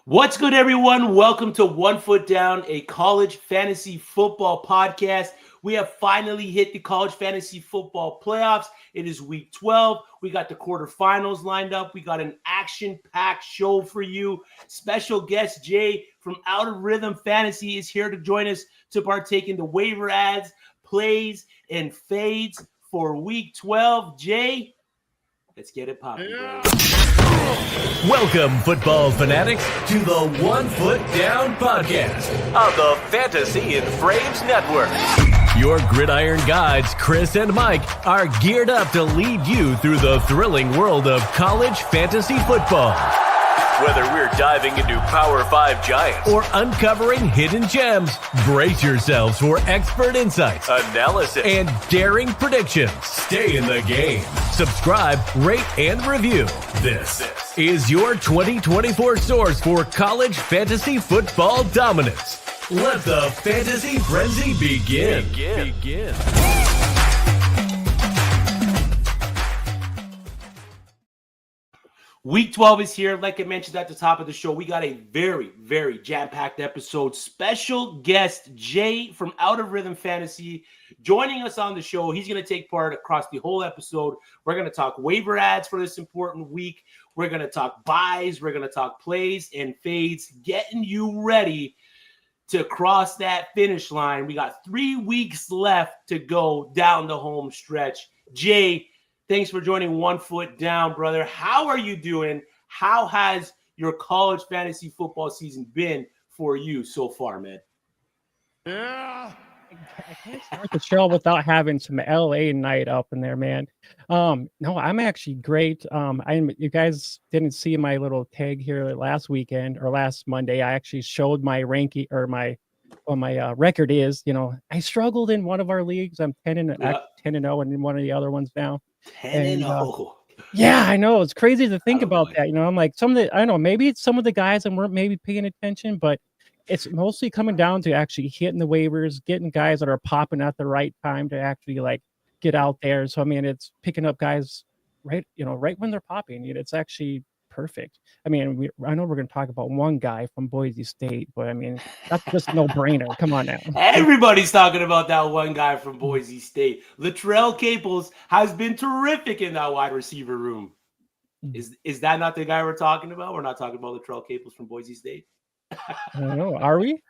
What's good, everyone? Welcome to One Foot Down, a college fantasy football podcast. We have finally hit the college fantasy football playoffs. It is week 12. We got the quarterfinals lined up. We got an action-packed show for you. Special guest Jay from Out of Rhythm Fantasy is here to join us to partake in the waiver ads, plays, and fades for week 12. Jay, let's get it popping, bro. Welcome, football fanatics, to the One Foot Down podcast on the Fantasy and Frames Network. Your gridiron guides, Chris and Mike, are geared up to lead you through the thrilling world of college fantasy football. Whether we're diving into Power 5 giants or uncovering hidden gems, brace yourselves for expert insights, analysis, and daring predictions. Stay in the game. Subscribe, rate, and review. This is your 2024 source for college fantasy football dominance. Let the fantasy frenzy begin. Week 12 is here. Like I mentioned at the top of the show, we got a very, very jam-packed episode. Special guest Jay from Out of Rhythm Fantasy joining us on the show. He's going to take part across the whole episode. We're going to talk waiver ads for this important week. We're going to talk buys. We're going to talk plays and fades, getting you ready to cross that finish line. We got 3 weeks left to go down the home stretch. Jay, thanks for joining One Foot Down, brother. How are you doing? How has your college fantasy football season been for you so far, man? Yeah. I can't start the show without having some LA night up in there, man. No, I'm actually great. You guys didn't see my little tag here last weekend or last Monday. I actually showed my ranking or my record is. I struggled in one of our leagues. I'm 10-0, and in one of the other ones now. 10-0. Yeah, I know. It's crazy to think about that. I'm like I don't know, maybe it's some of the guys that weren't maybe paying attention, but it's mostly coming down to actually hitting the waivers, getting guys that are popping at the right time to actually get out there. So, it's picking up guys right when they're popping. It's actually perfect. I know we're going to talk about one guy from Boise State, but that's just no brainer. Come on now. Everybody's talking about that one guy from Boise State. Latrell Caples has been terrific in that wide receiver room. Is that not the guy we're talking about? We're not talking about Latrell Caples from Boise State. I don't know. Are we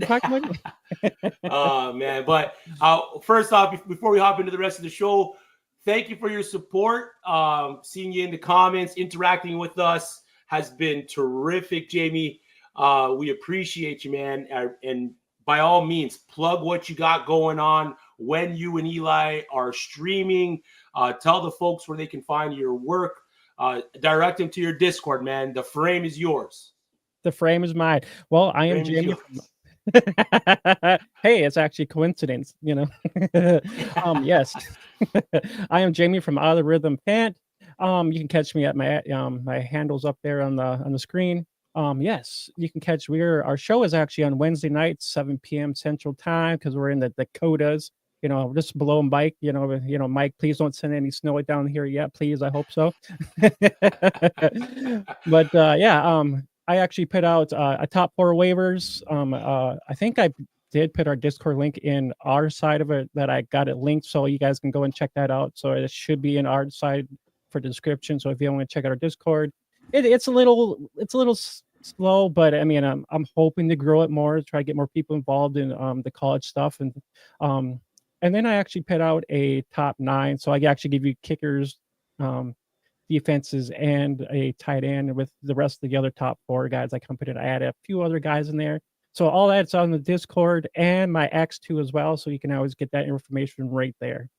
talking about it? Oh man. But first off, before we hop into the rest of the show, thank you for your support. Seeing you in the comments, interacting with us has been terrific, Jamie. We appreciate you, man. And by all means, plug what you got going on when you and Eli are streaming. Tell the folks where they can find your work. Direct them to your Discord, man. The frame is yours. The frame is mine. Well, I am Jamie. Hey, it's actually coincidence, Yes. I am Jamie from Out of Rhythm Pant. You can catch me at my handles up there on the screen. Yes, you can catch our show is actually on Wednesday nights, 7 p.m. Central Time, because we're in the Dakotas, just below Mike. Mike, please don't send any snow down here yet, please. I hope so. But I actually put out a top 4 waivers. I think I did put our Discord link in our side of it, that I got it linked, so you guys can go and check that out. So it should be in our side for the description. So if you want to check out our Discord, it's a little slow, but I'm hoping to grow it more, try to get more people involved in the college stuff, and then I actually put out a top 9. So I actually give you kickers, defenses, and a tight end with the rest of the other top 4 guys. I add a few other guys in there. So all that's on the Discord and my X2 as well. So you can always get that information right there.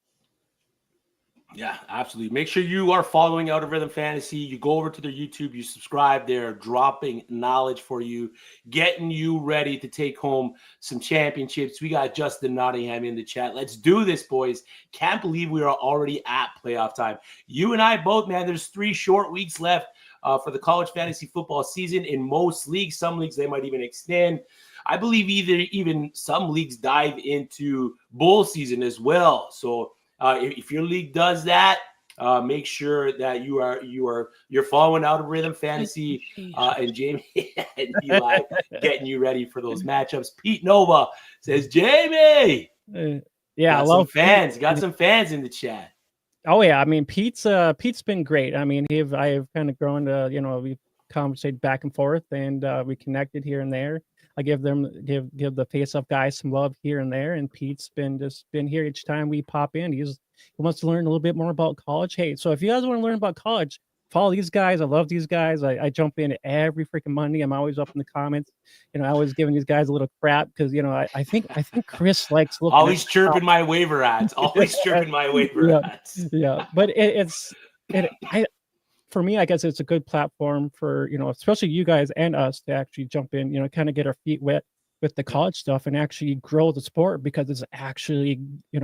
Yeah, absolutely. Make sure you are following Out of Rhythm Fantasy. You go over to their YouTube, you subscribe. They're dropping knowledge for you, getting you ready to take home some championships. We got Justin Nottingham in the chat. Let's do this, boys. Can't believe we are already at playoff time. You and I both, man, there's 3 short weeks left for the college fantasy football season in most leagues. Some leagues, they might even extend. I believe even some leagues dive into bowl season as well. So if your league does that, Make sure that you're following Out of Rhythm Fantasy and Jamie and Eli getting you ready for those matchups. Pete Nova says, Jamie, yeah, got some fans. Got some fans in the chat. Oh yeah, I mean Pete's been great. I mean I have kind of grown to we conversate back and forth, and we connected here and there. I give the face up guys some love here and there, and Pete's been here each time we pop in. He wants to learn a little bit more about college. Hey, so if you guys want to learn about college, follow these guys. I love these guys. I jump in every freaking Monday. I'm always up in the comments. I always giving these guys a little crap because I think Chris likes looking always chirping my waiver ads. Always chirping my waiver ads. Yeah, but for me, I guess it's a good platform for especially you guys and us to actually jump in, kind of get our feet wet with the college stuff and actually grow the sport, because it's actually get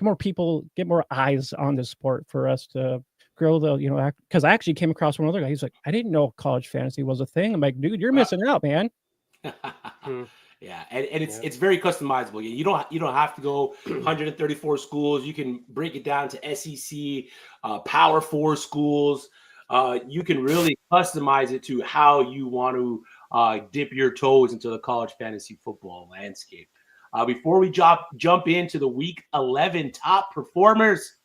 more people, get more eyes on the sport for us to grow the because I actually came across one other guy. He's like, I didn't know college fantasy was a thing. I'm like, dude, you're missing out, man. Yeah, and it's very customizable. You don't have to go 134 schools. You can break it down to SEC, Power 4 schools. You can really customize it to how you want to dip your toes into the college fantasy football landscape. Before we jump into the Week 11 top performers,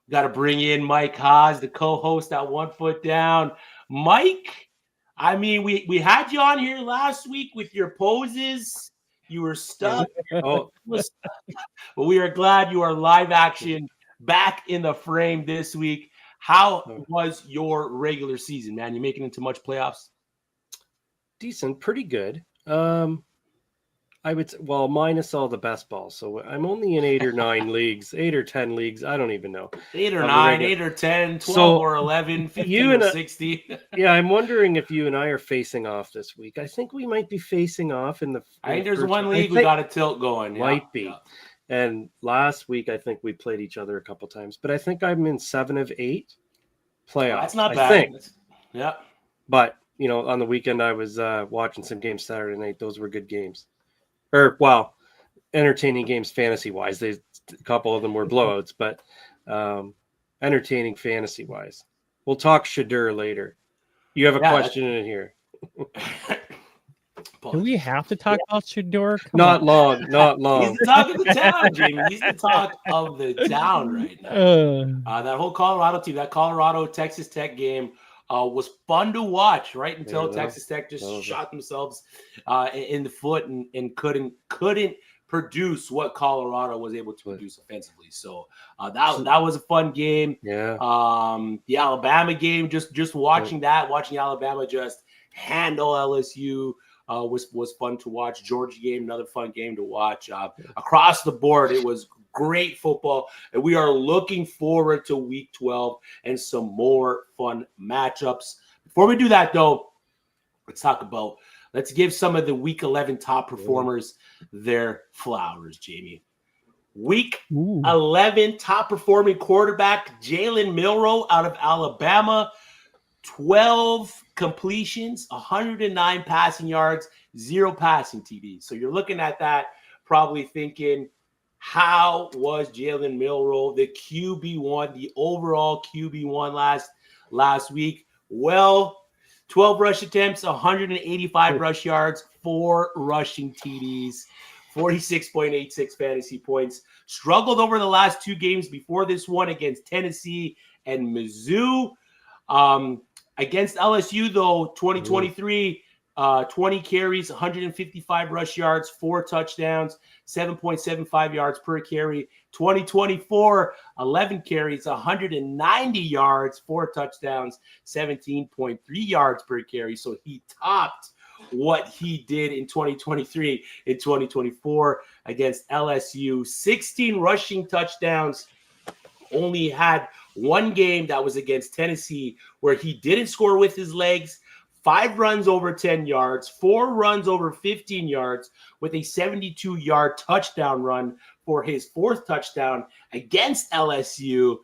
we got to bring in Mike Haas, the co-host at 1 Foot Down. Mike, I mean, we had you on here last week with your poses. You were stuck. But we are glad you are live action back in the frame this week. How was your regular season, man? You making it into much playoffs? Decent, pretty good. I would say, well, minus all the best balls. So I'm only in 8 or 9 leagues, 8 or 10 leagues. I don't even know. 8 or 9, 8 or 10, 12 or 11, 15 or 60. Yeah, I'm wondering if you and I are facing off this week. I think we might be facing off in the. I think there's one league we got a tilt going. Might be. Yeah. And last week, I think we played each other a couple times. But I think I'm in 7 of 8 playoffs. That's not bad. Yeah. But, on the weekend, I was watching some games Saturday night. Those were good games. Or, well, entertaining games fantasy-wise. A couple of them were blowouts, but entertaining fantasy-wise. We'll talk Shadur later. You have a question in here. Do we have to talk about Shadur? Not long. He's the talk of the town, Jamie. He's the talk of the town right now. That whole Colorado team, that Colorado-Texas Tech game was fun to watch, right? Until Texas Tech just shot themselves in the foot and couldn't produce what Colorado was able to produce offensively. So that was a fun game. Yeah. The Alabama game, just watching Alabama just handle LSU was fun to watch. Georgia game, another fun game to watch. Across the board, it was great football, and we are looking forward to Week 12 and some more fun matchups. Before we do that, though, let's give some of the Week 11 top performers their flowers, Jamie. Week 11 top performing quarterback, Jalen Milroe out of Alabama, 12 completions, 109 passing yards, 0 passing TDs. So you're looking at that, probably thinking, how was Jalen Milroe the QB1, the overall QB1 last week? Well, 12 rush attempts, 185 rush yards, 4 rushing TDs, 46.86 fantasy points. Struggled over the last 2 games before this one against Tennessee and Mizzou. Against LSU, though, 2023, 20 carries, 155 rush yards, 4 touchdowns, 7.75 yards per carry. 2024, 11 carries, 190 yards, 4 touchdowns, 17.3 yards per carry. So he topped what he did in 2023 in 2024 against LSU. 16 rushing touchdowns. Only had 1 game that was against Tennessee where he didn't score with his legs. 5 runs over 10 yards, 4 runs over 15 yards with a 72-yard touchdown run for his 4th touchdown against LSU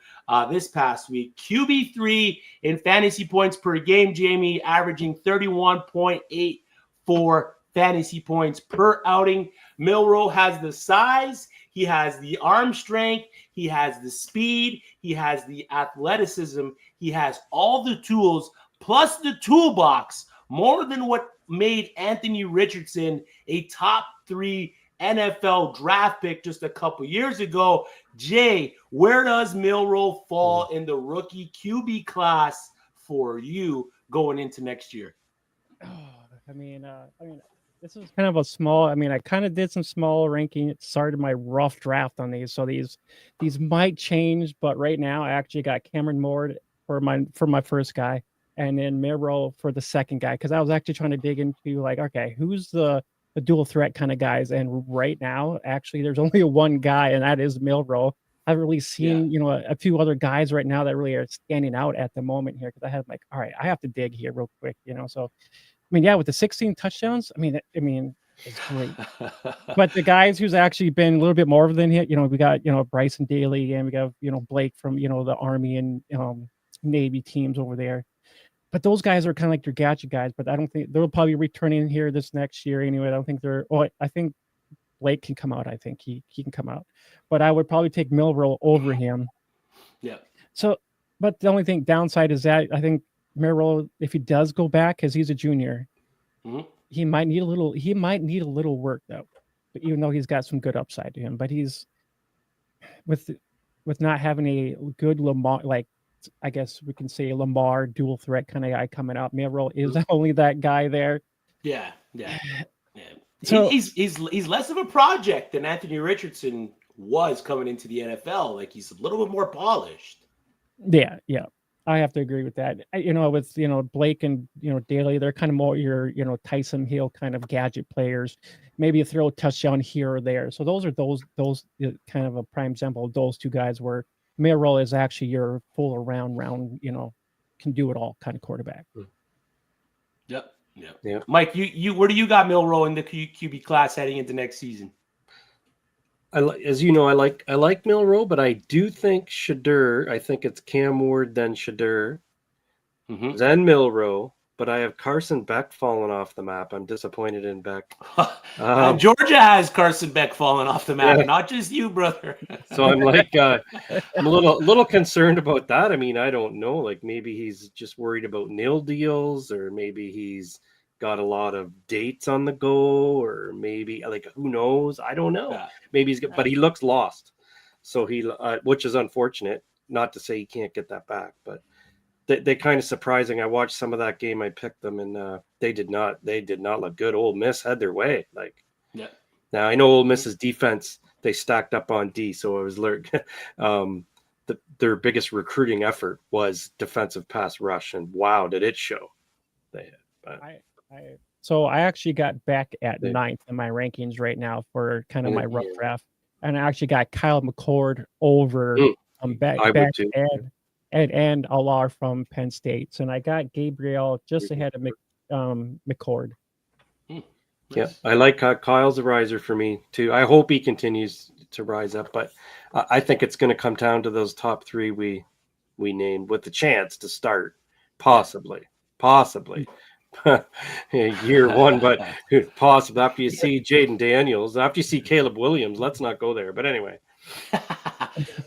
this past week. QB3 in fantasy points per game, Jamie, averaging 31.84 fantasy points per outing. Milroe has the size. He has the arm strength. He has the speed. He has the athleticism. He has all the tools plus the toolbox, more than what made Anthony Richardson a top 3 NFL draft pick just a couple years ago. Jay, where does Milroe fall in the rookie QB class for you going into next year? I mean, this is kind of a small. I mean, I kind of did some small ranking. It started my rough draft on these, so these might change. But right now, I actually got Cameron Moore for my first guy, and then Milroe for the second guy, because I was actually trying to dig into like, okay, who's the dual threat kind of guys, and right now, actually, there's only one guy, and that is Milroe. I haven't really seen, a few other guys right now that really are standing out at the moment here, because I have like, all right, I have to dig here real quick, so. I mean, yeah, with the 16 touchdowns, I mean, it's great. But the guys who's actually been a little bit more than hit, we got, Bryson Daly, and we got, Blake from, the Army and Navy teams over there. But those guys are kind of like your gadget guys, but I don't think they'll probably return in here this next year anyway. I don't think I think Blake can come out. I think he can come out. But I would probably take Milroe over him. Yeah. So, but the only thing downside is that I think Milroe, if he does go back, because he's a junior, he might need a little work though. But even though he's got some good upside to him, but he's with not having a good Lamar, like I guess we can say Lamar dual threat kind of guy coming up. Milroe is only that guy there. Yeah. So he's less of a project than Anthony Richardson was coming into the NFL. Like he's a little bit more polished. Yeah. I have to agree with that. With Blake and Daly, they're kind of more your Tyson Hill kind of gadget players. Maybe you throw a touchdown here or there. So those are those kind of a prime example of those two guys where Milroe is actually your full around can do it all kind of quarterback. Yep. Mike, you where do you got Milroe in the QB class heading into next season? As you know, I like Milroe, but I do think Shadur. I think it's Cam Ward, then Shadur, then Milroe. But I have Carson Beck falling off the map. I'm disappointed in Beck. Georgia has Carson Beck falling off the map, not just you, brother. So I'm like, I'm a little concerned about that. I mean, I don't know. Like maybe he's just worried about nil deals, or maybe he's got a lot of dates on the go, or maybe like who knows? I don't know. Yeah. Maybe he's but he looks lost. So he, which is unfortunate. Not to say he can't get that back, but they kind of surprising. I watched some of that game. I picked them, and they did not look good. Ole Miss had their way. Like, yeah. Now I know Ole Miss's defense. They stacked up on D, so it was their biggest recruiting effort was defensive pass rush, and wow, did it show! They had. So I actually got back at 9th in my rankings right now for kind of my rough draft, and I actually got Kyle McCord over back and Alar from Penn State, and I got Gabriel just ahead of McCord. Yeah, I like Kyle's a riser for me too. I hope he continues to rise up, but I think it's going to come down to those top 3 we named with the chance to start possibly. Year 1, but possibly after you see Jaden Daniels, after you see Caleb Williams, let's not go there. But anyway.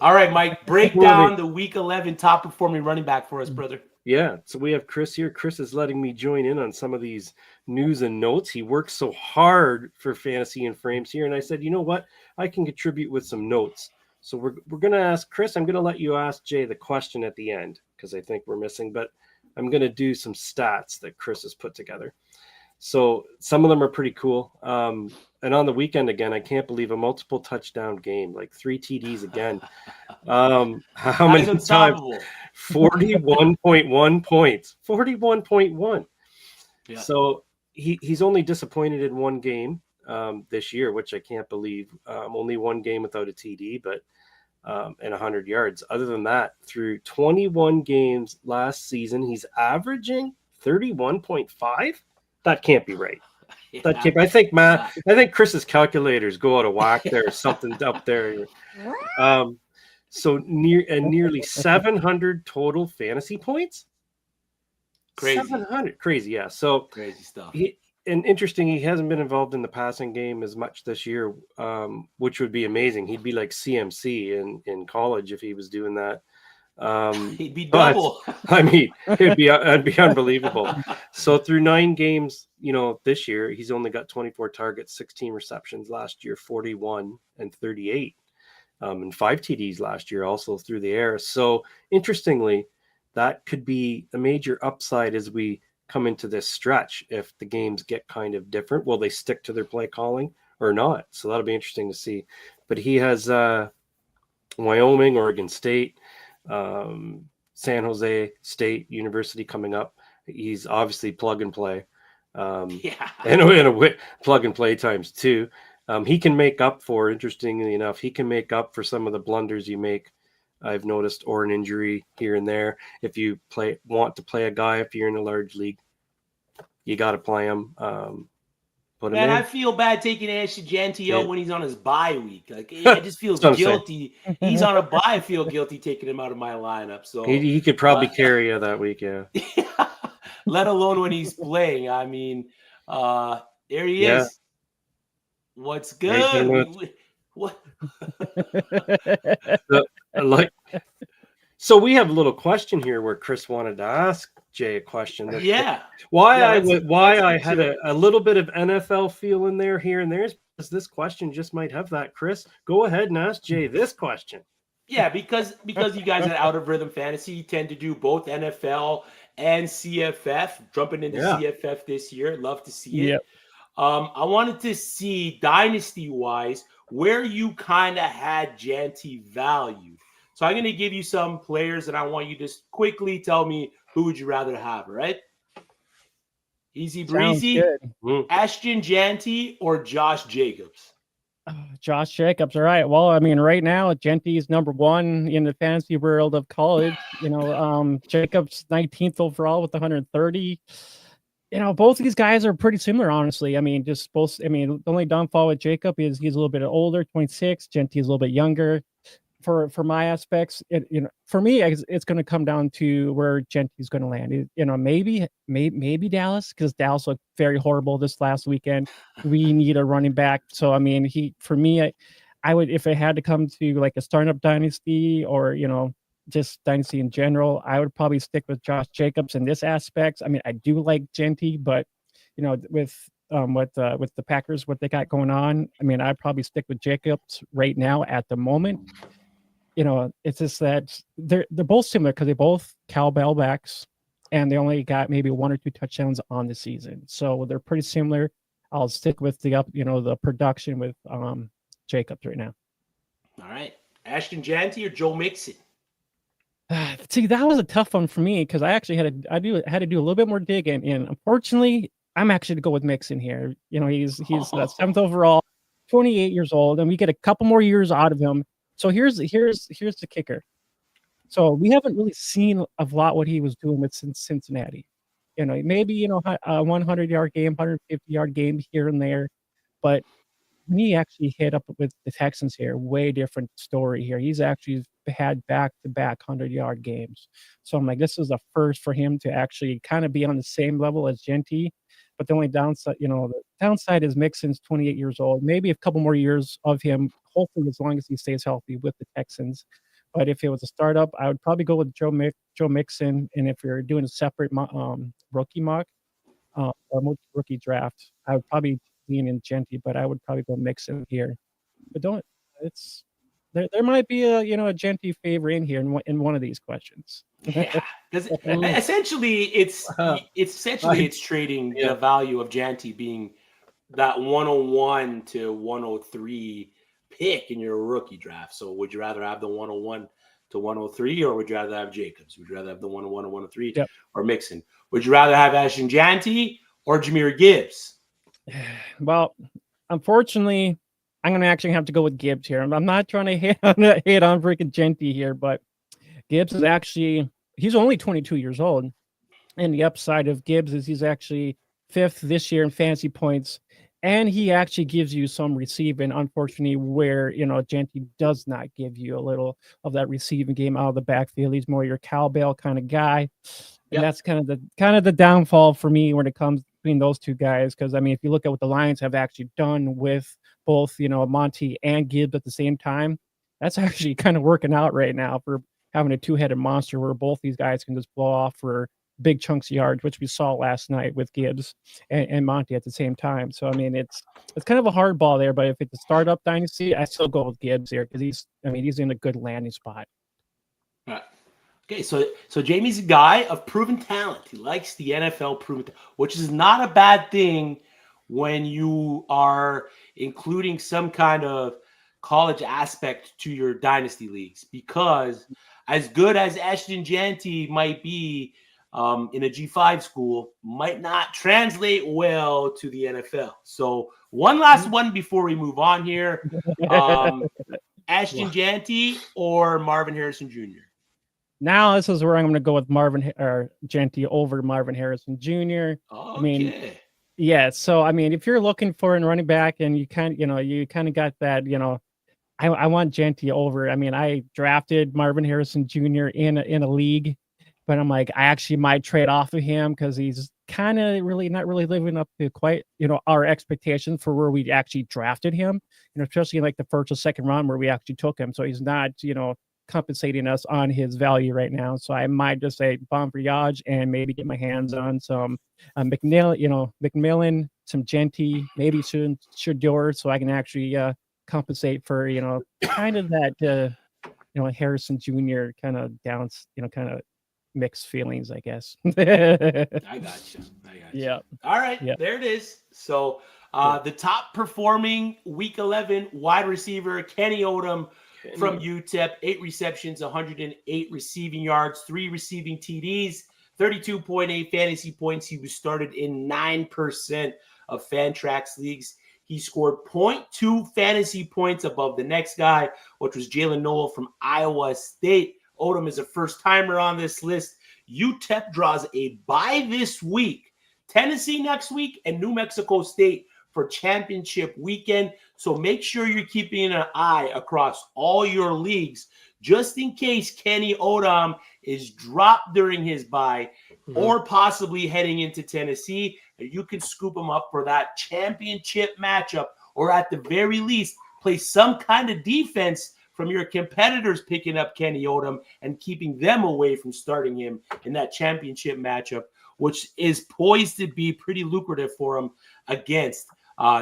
All right, Mike, break down the week 11 top performing running back for us, brother. Yeah, so we have Chris here. Chris is letting me join in on some of these news and notes. He works so hard for Fantasy and Frames here, and I said, you know what? I can contribute with some notes. So we're going to ask Chris. I'm going to let you ask Jay the question at the end because I think we're missing, but I'm going to do some stats that Chris has put together. So some of them are pretty cool. And on the weekend, again, I can't believe a multiple touchdown game, like 3 TDs again. How many times? 41.1 points. 41.1. Yeah. So he's only disappointed in one game this year, which I can't believe. Only one game without a TD, but and 100 yards. Other than that, through 21 games last season, he's averaging 31.5. That can't be right. Yeah. That can't. I think Chris's calculators go out of whack there, or something up there. So nearly 700 total fantasy points. Crazy. 700, crazy, yeah. So crazy stuff. and interesting, he hasn't been involved in the passing game as much this year, which would be amazing. He'd be like CMC in college if he was doing that. He'd be But double. I mean, it'd be unbelievable. So through 9 games, this year he's only got 24 targets, 16 receptions. Last year, 41 and 38, and 5 TDs last year also through the air. So interestingly, that could be a major upside as we come into this stretch. If the games get kind of different, will they stick to their play calling or not? So that'll be interesting to see. But he has Wyoming, Oregon State, San Jose State University coming up. He's obviously plug and play. And plug and play times 2. He can make up for, interestingly enough, some of the blunders you make, I've noticed, or an injury here and there. If you want to play a guy, if you're in a large league, you got to play him. Put him in. I feel bad taking Ashton Jeanty out when he's on his bye week. Like, I just feel guilty. He's on a bye. I feel guilty taking him out of my lineup. So he could probably carry you that week, yeah. Let alone when he's playing. I mean, there he is. What's good? What? So we have a little question here where Chris wanted to ask Jay a question. Why I had a little bit of NFL feel in there here and there is because this question just might have that. Chris, go ahead and ask Jay this question. Yeah, because you guys at Out of Rhythm Fantasy tend to do both NFL and CFF. Jumping into CFF this year, love to see it. Yep. I wanted to see dynasty-wise where you kind of had Jeanty value. So I'm going to give you some players, and I want you to just quickly tell me who would you rather have, right? Easy breezy. Ashton Jeanty or Josh Jacobs? Josh Jacobs. All right. Well, I mean, right now, Jeanty is number 1 in the fantasy world of college. Jacobs 19th overall with 130. Both of these guys are pretty similar, honestly. I mean, the only downfall with Jacob is he's a little bit older, 26. Jeanty is a little bit younger. For my aspects, for me, it's going to come down to where Jeanty's going to land. Maybe Dallas, because Dallas looked very horrible this last weekend. We need a running back. So, I mean, I would, if it had to come to like a startup dynasty or, just dynasty in general, I would probably stick with Josh Jacobs in this aspect. I mean, I do like Jeanty, but, with the Packers, what they got going on, I mean, I'd probably stick with Jacobs right now at the moment. It's just that they're both similar because they both cowbell backs, and they only got maybe 1 or 2 touchdowns on the season, so they're pretty similar. I'll stick with the production with Jacobs right now. All right, Ashton Jeanty or Joe Mixon? See, that was a tough one for me because I actually had to do a little bit more digging, and unfortunately, I'm actually to go with Mixon here. He's 7th overall, 28 years old, and we get a couple more years out of him. So here's the kicker. So we haven't really seen a lot what he was doing with Cincinnati. Maybe a 100-yard game, 150-yard game here and there, but when he actually hit up with the Texans here, way different story here. He's actually had back-to-back 100-yard games. So I'm like, this is a first for him to actually kind of be on the same level as Jeanty. But the only downside is Mixon's 28 years old. Maybe a couple more years of him, hopefully as long as he stays healthy with the Texans. But if it was a startup, I would probably go with Joe Mixon. And if you're doing a separate rookie mock or rookie draft, I would probably lean in Jeanty, but I would probably go Mixon here. But there might be a Jeanty favor in here in one of these questions. Yeah, because essentially it's trading the value of Jeanty being that 101 to 103 pick in your rookie draft. So would you rather have the 101 to 103, or would you rather have Jacobs? Would you rather have the 101 to 103 or Mixon? Would you rather have Ashton Jeanty or Jahmyr Gibbs? Well, unfortunately, I'm going to actually have to go with Gibbs here. I'm not trying to hit on freaking Jeanty here, but Gibbs is actually, he's only 22 years old. And the upside of Gibbs is he's actually 5th this year in fantasy points. And he actually gives you some receiving, unfortunately, where, Jeanty does not give you a little of that receiving game out of the backfield. He's more your cowbell kind of guy. And that's kind of the downfall for me when it comes between those two guys. Because I mean, if you look at what the Lions have actually done with both, Monty and Gibbs at the same time, that's actually kind of working out right now for having a two-headed monster where both these guys can just blow off for big chunks of yards, which we saw last night with Gibbs and Monty at the same time. So I mean, it's kind of a hard ball there, but if it's a startup dynasty, I still go with Gibbs here because he's in a good landing spot. Right. Okay, so Jamie's a guy of proven talent. He likes the NFL proven, which is not a bad thing when you are including some kind of college aspect to your dynasty leagues, because as good as Ashton Janty might be in a G5 school, might not translate well to the NFL. So one last one before we move on here. Ashton Janty or Marvin Harrison Jr.? Now this is where I'm going to go with Janty over Marvin Harrison Jr. Okay. I mean, yeah. So I mean, if you're looking for a running back and you kind of got that, I want Janty over. I mean, I drafted Marvin Harrison Jr. in a league, but I'm like, I actually might trade off of him because he's kind of really not really living up to quite, our expectations for where we actually drafted him, especially in like the first or second round where we actually took him. So he's not, compensating us on his value right now. So I might just say bon voyage and maybe get my hands on some McMillan, some Janty, maybe Shador, so I can actually compensate for, kind of that, Harrison Jr. kind of downs, kind of mixed feelings, I guess. I got you. Yeah. All right. Yep. There it is. So the top performing week 11 wide receiver, Kenny Odom from UTEP, 8 receptions, 108 receiving yards, 3 receiving TDs, 32.8 fantasy points. He was started in 9% of Fantrax leagues. He scored 0.2 fantasy points above the next guy, which was Jalen Noel from Iowa State. Odom is a first-timer on this list. UTEP draws a bye this week. Tennessee next week and New Mexico State for championship weekend. So make sure you're keeping an eye across all your leagues just in case Kenny Odom is dropped during his bye or possibly heading into Tennessee. You can scoop him up for that championship matchup, or at the very least, play some kind of defense from your competitors picking up Kenny Odom and keeping them away from starting him in that championship matchup, which is poised to be pretty lucrative for him against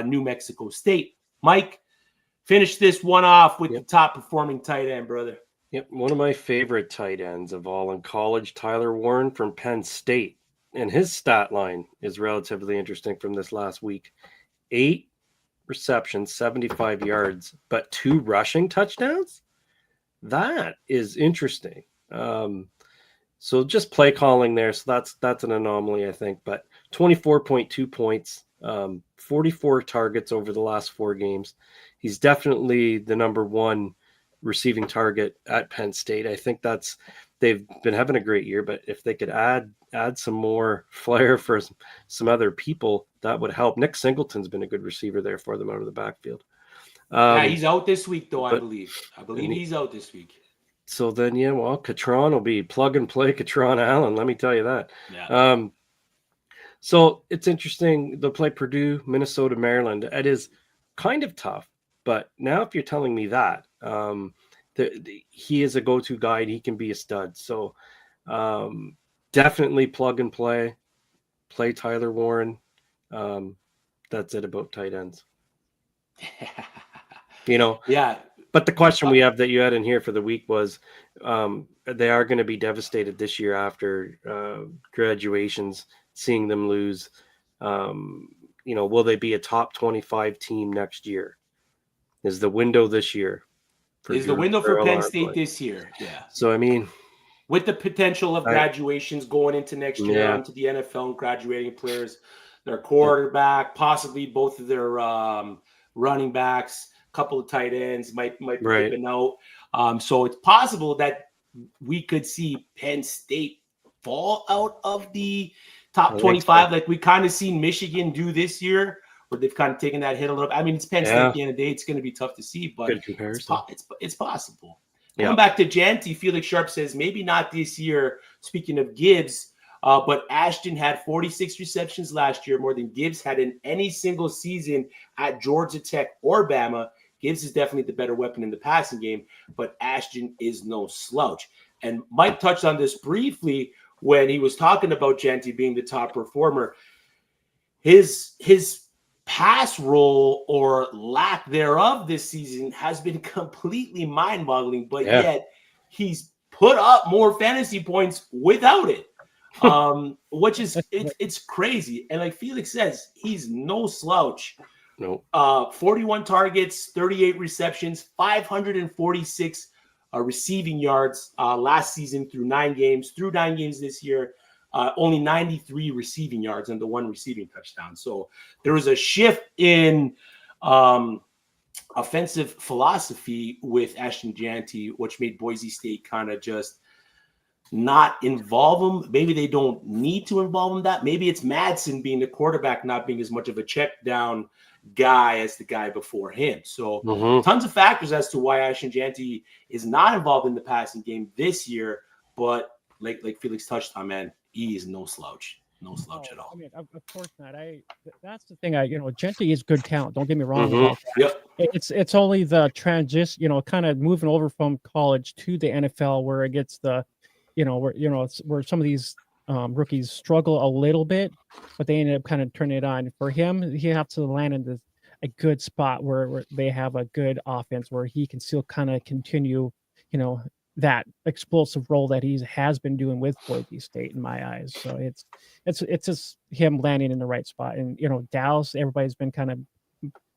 New Mexico State. Mike, finish this one off with the top performing tight end, brother. Yep, one of my favorite tight ends of all in college, Tyler Warren from Penn State. And his stat line is relatively interesting from this last week. 8 receptions, 75 yards, but 2 rushing touchdowns? That is interesting. So just play calling there. So that's an anomaly, I think. But 24.2 points, 44 targets over the last 4 games. He's definitely the number 1 receiving target at Penn State. I think they've been having a great year, but if they could add some more flair for some other people, that would help. Nick Singleton's been a good receiver there for them out of the backfield. Yeah, he's out this week, though, I believe. I believe he's out this week. So then, Catron will be plug and play Catron Allen. Let me tell you that. Yeah. So it's interesting. They'll play Purdue, Minnesota, Maryland. It is kind of tough. But now if you're telling me that, he is a go-to guy and he can be a stud. So definitely plug and play Tyler Warren. That's it about tight ends. Yeah. But the question we have that you had in here for the week was they are going to be devastated this year after graduations, seeing them lose. Will they be a top 25 team next year? Is the window this year? Is the window for Penn State this year? Yeah. So, I mean, with the potential of graduations going into next year into the NFL and graduating players, their quarterback, possibly both of their running backs, a couple of tight ends might be dipping out. So it's possible that we could see Penn State fall out of the top 25, like we kind of seen Michigan do this year, where they've kind of taken that hit a little bit. I mean, it's Penn State at the end of the day. It's going to be tough to see, but it's possible. Going back to Janty, Felix Sharp says maybe not this year. Speaking of Gibbs, But Ashton had 46 receptions last year, more than Gibbs had in any single season at Georgia Tech or Bama. Gibbs is definitely the better weapon in the passing game, but Ashton is no slouch. And Mike touched on this briefly when he was talking about Jeanty being the top performer. His pass roll or lack thereof this season has been completely mind-boggling, but yet he's put up more fantasy points without it, which is it's crazy. And like Felix says, he's no slouch. Nope. 41 targets, 38 receptions, 546 receiving yards last season through 9 games. Through 9 games this year, only 93 receiving yards and the 1 receiving touchdown. So there was a shift in offensive philosophy with Ashton Jeanty, which made Boise State kind of just not involve him. Maybe they don't need to involve him that. Maybe it's Madsen being the quarterback, not being as much of a check down guy as the guy before him. So tons of factors as to why Ashton Jeanty is not involved in the passing game this year. But like Felix touched on, man, he is no slouch. No slouch at all. I mean, of course not. That's the thing. Jeanty is good talent. Don't get me wrong about that. Yep. It's only the transition, kind of moving over from college to the NFL where it gets the, where some of these rookies struggle a little bit, but they ended up kind of turning it on. For him, he has to land in a good spot where they have a good offense where he can still kind of continue, that explosive role that he has been doing with Boise State in my eyes. So it's just him landing in the right spot. And Dallas, everybody's been kind of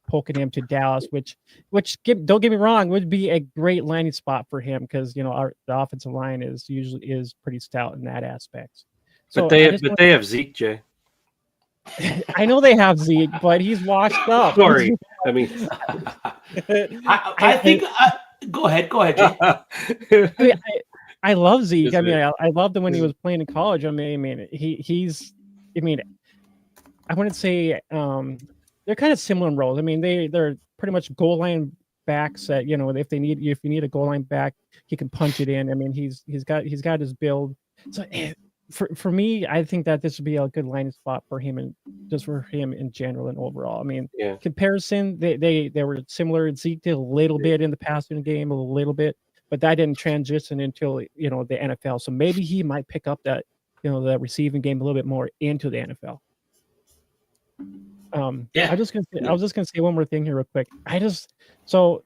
poking him to Dallas, which don't get me wrong, would be a great landing spot for him because the offensive line is pretty stout in that aspect. So but they have Zeke, Jay. I know they have Zeke, but he's washed up. Sorry, I mean, I think. Go ahead, Jay. I love Zeke. I mean, I loved him when he was playing in college. I mean, he's. I mean, I wouldn't say they're kind of similar in roles. I mean, they're pretty much goal line backs that if you need a goal line back, he can punch it in. I mean, he's got his build. So for me, I think that this would be a good landing spot for him and just for him in general and overall. I mean, comparison, they were similar. Zeke did a little bit in the passing game, a little bit, but that didn't transition until the NFL. So maybe he might pick up that the receiving game a little bit more into the NFL. I was just gonna say one more thing here real quick. What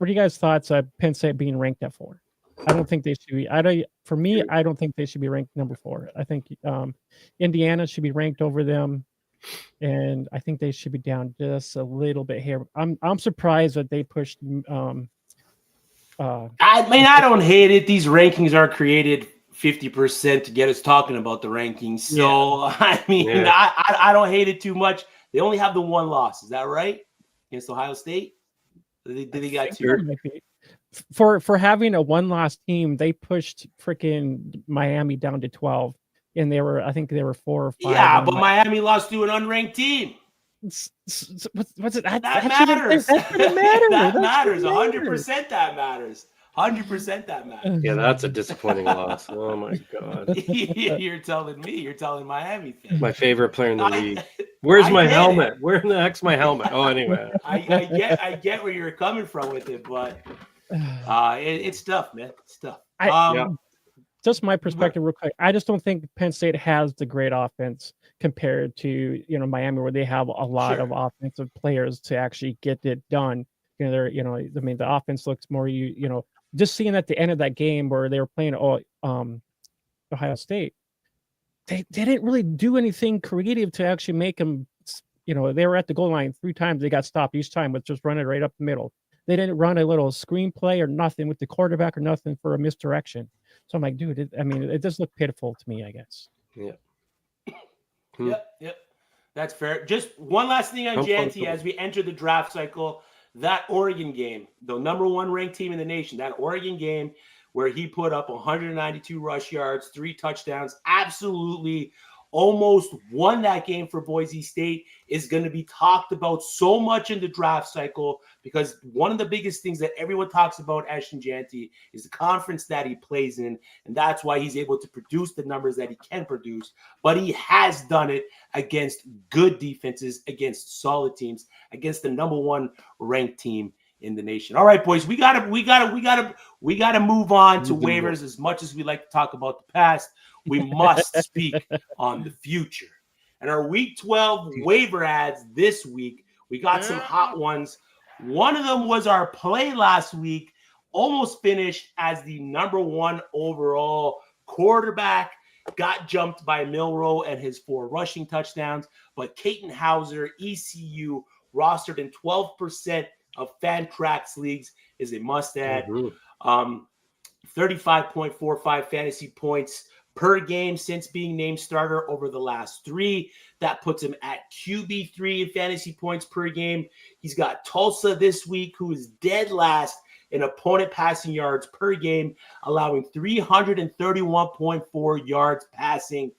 are you guys' thoughts on Penn State being ranked at 4? I don't think they should be. I don't think they should be ranked number 4. I think Indiana should be ranked over them, and I think they should be down just a little bit here. I'm surprised that they pushed. I mean, I don't hate it. These rankings are created 50% to get us talking about the rankings. So I mean, I don't hate it too much. They only have the 1 loss. Is that right? Against Ohio State? Did they got 2? For having a 1-loss team, they pushed freaking Miami down to 12, and I think they were 4 or 5. Yeah, but Miami lost to an unranked team. What's it? That matters. That matters. That matters. 100%. That matters. 100% that matters. Yeah, that's a disappointing loss. Oh my god. You're telling me. You're telling Miami. My favorite player in the league. Where's my helmet? Where in the heck's my helmet? Oh, anyway. I get where you're coming from with it, but it's tough, man. It's tough. Just my perspective real quick. I just don't think Penn State has the great offense compared to Miami, where they have a lot of offensive players to actually get it done. The offense looks more just seeing at the end of that game where they were playing Ohio State, they didn't really do anything creative to actually make them. They were at the goal line 3 times. They got stopped each time with just running right up the middle. They didn't run a little screenplay or nothing with the quarterback or nothing for a misdirection. So I'm like, dude, it does look pitiful to me, I guess. Yep. That's fair. Just one last thing on Jeanty as we enter the draft cycle. That Oregon game, the number 1 ranked team in the nation, that Oregon game where he put up 192 rush yards, 3 touchdowns, absolutely almost won that game for Boise State, is going to be talked about so much in the draft cycle, because one of the biggest things that everyone talks about Ashton Janty is the conference that he plays in, and that's why he's able to produce the numbers that he can produce. But he has done it against good defenses, against solid teams, against the number one ranked team in the nation. All right, boys, we gotta move on to waivers. As much as we like to talk about the past, we must speak on the future. And our Week 12 waiver ads this week, we got some hot ones. One of them was our play last week, almost finished as the number one overall quarterback. Got jumped by Milroe and his 4 rushing touchdowns, but Caton Hauser, ECU, rostered in 12% of Fantrax leagues, is a must-add. 35.45 fantasy points per game since being named starter over the last 3. That puts him at QB3 in fantasy points per game. He's got Tulsa this week, who is dead last in opponent passing yards per game, allowing 331.4 yards passing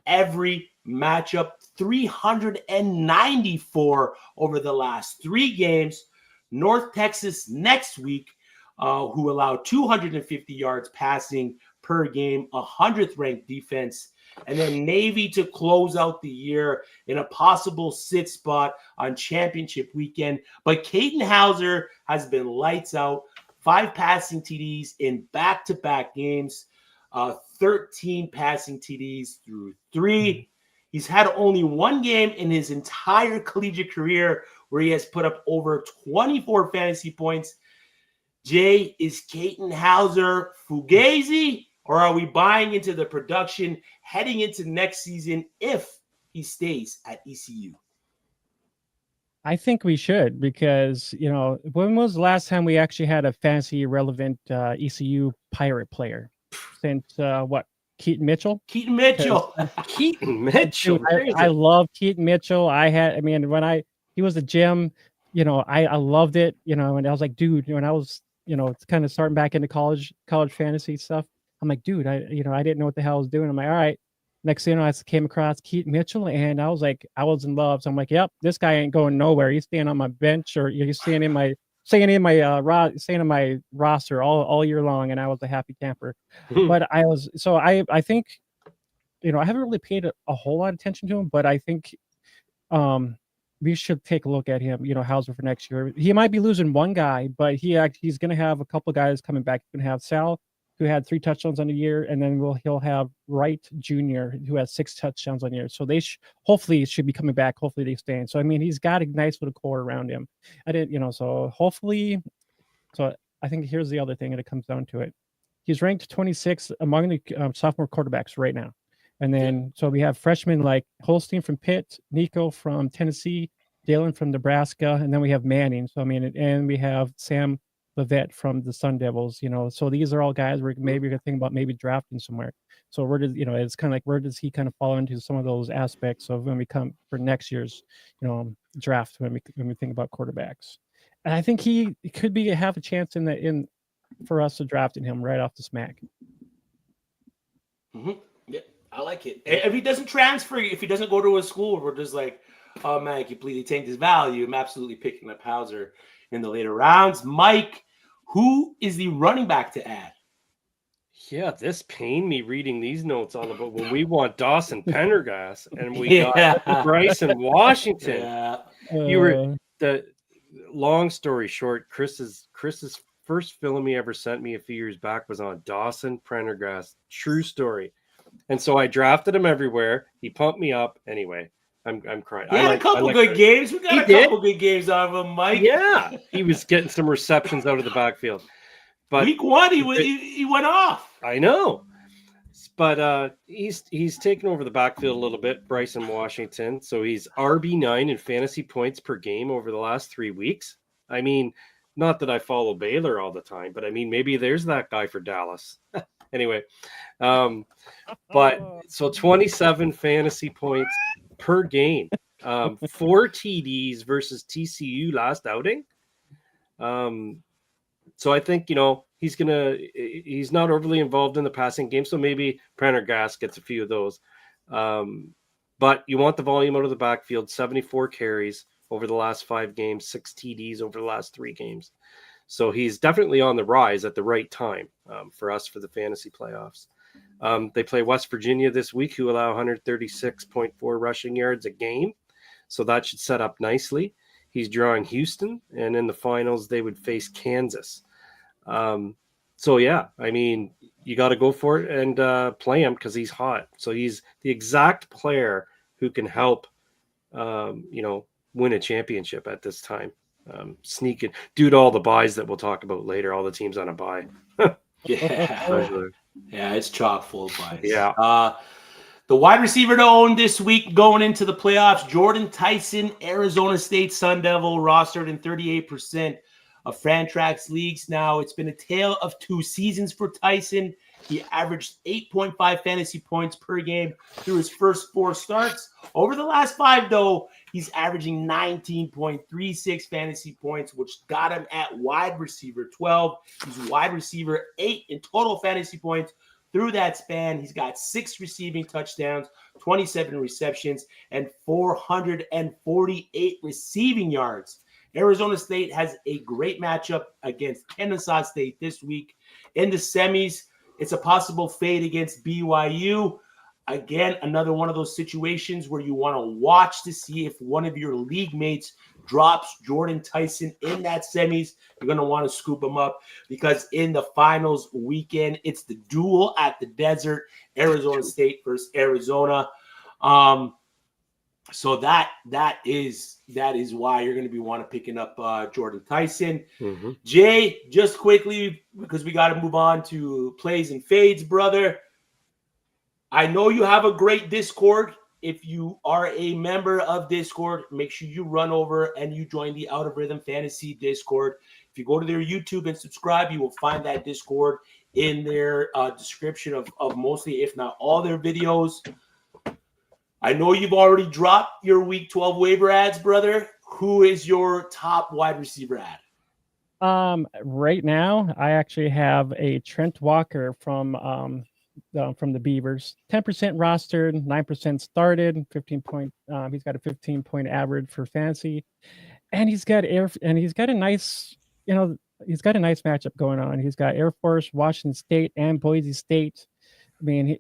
every matchup, 394 over the last 3 games. North Texas next week, who allowed 250 yards passing per game, 100th ranked defense. And then Navy to close out the year in a possible sit spot on championship weekend. But Caton Hauser has been lights out, 5 passing TDs in back-to-back games, 13 passing TDs through 3. He's had only 1 game in his entire collegiate career where he has put up over 24 fantasy points. Jay, is Caton Hauser fugazi, or are we buying into the production heading into next season if he stays at ECU? I think we should, because, when was the last time we actually had a fantasy relevant ECU Pirate player? Since Keaton Mitchell? Keaton Mitchell. Keaton Mitchell. Dude, I love Keaton Mitchell. When he was a gym, I loved it, and I was like, dude, when I was, it's kind of starting back into college fantasy stuff. I'm like, dude, I didn't know what the hell I was doing. I'm like, all right. Next thing you know, I came across Keaton Mitchell, and I was like, I was in love. So I'm like, yep, this guy ain't going nowhere. He's staying on my bench, or he's staying in my roster all year long, and I was a happy camper. But I think, I haven't really paid a whole lot of attention to him, but I think we should take a look at him, Hauser, for next year. He might be losing one guy, but he's going to have a couple guys coming back. He's going to have Sal, who had 3 touchdowns on the year, and then he'll have Wright Jr., who has 6 touchdowns on the year. So they hopefully should be coming back. Hopefully they stay in. So he's got a nice little core around him. So hopefully. So I think here's the other thing, and it comes down to it. He's ranked 26 among the sophomore quarterbacks right now. And then so we have freshmen like Holstein from Pitt, Nico from Tennessee, Dalen from Nebraska, and then we have Manning. So and we have Sam Levet from the Sun Devils. So these are all guys we're maybe going to think about maybe drafting somewhere. So where does it's kind of like, where does he kind of fall into some of those aspects of when we come for next year's draft, when we think about quarterbacks? And I think he could have a chance for us to drafting him right off the smack. Mm-hmm. Yeah, I like it. If he doesn't transfer, if he doesn't go to a school where there's like, oh man, completely tanked his value, I'm absolutely picking up Hauser in the later rounds. Mike, who is the running back to add? Yeah, this pained me reading these notes all about when we want Dawson Pendergast and we got Bryson Washington. Yeah. You were the long story short, Chris's first film he ever sent me a few years back was on Dawson Pendergast. True story. And so I drafted him everywhere. He pumped me up. Anyway, I'm crying. He had a couple good games. We got a couple good games out of him, Mike. Yeah, he was getting some receptions out of the backfield. But week 1, he went off. I know. But he's taken over the backfield a little bit, Bryson Washington. So he's RB9 in fantasy points per game over the last 3 weeks. Not that I follow Baylor all the time, but maybe there's that guy for Dallas. Anyway, but so 27 fantasy points per game, 4 TDs versus TCU last outing. So I think, he's not overly involved in the passing game. So maybe Prendergast gets a few of those. But you want the volume out of the backfield, 74 carries over the last 5 games, 6 TDs over the last 3 games. So he's definitely on the rise at the right time for us for the fantasy playoffs. They play West Virginia this week, who allow 136.4 rushing yards a game. So that should set up nicely. He's drawing Houston, and in the finals, they would face Kansas. So, yeah, I mean, you got to go for it and play him because he's hot. So he's the exact player who can help, win a championship at this time. Sneak it due to all the buys that we'll talk about later, all the teams on a buy. Yeah. Yeah, it's chock full of buys. Yeah. The wide receiver to own this week going into the playoffs, Jordan Tyson, Arizona State Sun Devil, rostered in 38% of Fantrax leagues. Now, it's been a tale of 2 seasons for Tyson. He averaged 8.5 fantasy points per game through his first 4 starts. Over the last 5, though, he's averaging 19.36 fantasy points, which got him at wide receiver 12. He's wide receiver 8 in total fantasy points. Through that span, he's got 6 receiving touchdowns, 27 receptions, and 448 receiving yards. Arizona State has a great matchup against Kennesaw State this week. In the semis, it's a possible fade against BYU. Again, another one of those situations where you want to watch to see if one of your league mates drops Jordan Tyson in that semis. You're going to want to scoop him up because in the finals weekend, it's the duel at the desert, Arizona State versus Arizona. So that is why you're going to be picking up Jordan Tyson. Mm-hmm. Jay, just quickly, because we got to move on to plays and fades, brother. I know you have a great Discord. If you are a member of Discord, make sure you run over and you join the Out of Rhythm Fantasy Discord. If you go to their YouTube and subscribe, you will find that Discord in their description of mostly, if not all, their videos. I know you've already dropped your Week 12 waiver ads, brother. Who is your top wide receiver ad? Right now, I actually have a Trent Walker from the Beavers. 10% rostered, 9% started, 15 point. He's got a 15-point average for fantasy, and he's got a nice matchup going on. He's got Air Force, Washington State, and Boise State. I mean,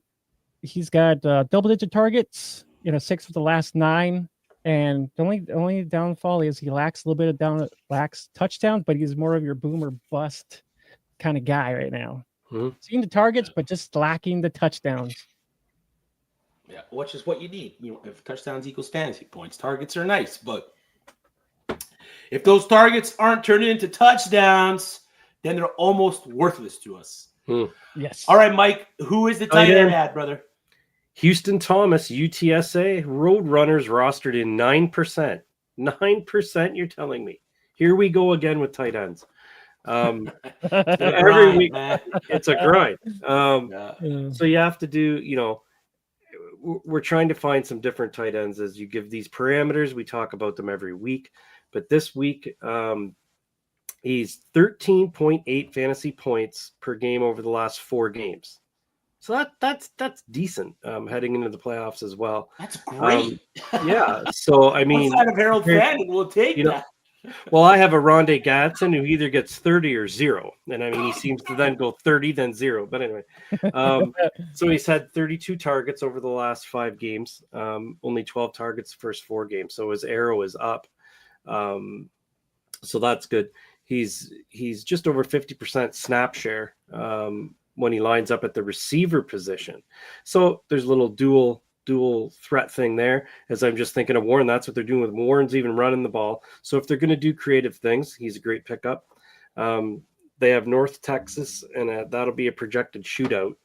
he's got double-digit targets. 6 of the last 9. And the only downfall is he lacks a little bit of touchdowns, but he's more of your boom or bust kind of guy right now. Mm-hmm. Seeing the targets, but just lacking the touchdowns. Yeah, which is what you need. If touchdowns equals fantasy points, targets are nice, but if those targets aren't turning into touchdowns, then they're almost worthless to us. Yes. All right, Mike, who is the tight end ad, brother? Houston Thomas, UTSA, Roadrunners rostered in 9%. 9%, you're telling me. Here we go again with tight ends. Every week, it's a grind. So you have to do, we're trying to find some different tight ends as you give these parameters. We talk about them every week. But this week, he's 13.8 fantasy points per game over the last 4 games. So that's decent heading into the playoffs as well. That's great. Yeah. So I mean, outside of Harold Fanning, we'll take that. Well, I have a Rondé Gadsden who either gets 30 or 0, and I mean he seems to then go 30 then 0. But anyway, so he's had 32 targets over the last 5 games. Only 12 targets the first 4 games. So his arrow is up. So that's good. He's just over 50% snap share. When he lines up at the receiver position. So there's a little dual threat thing there, as I'm just thinking of Warren. That's what they're doing with Warren's even running the ball. So if they're going to do creative things, he's a great pickup. They have North Texas, and that'll be a projected shootout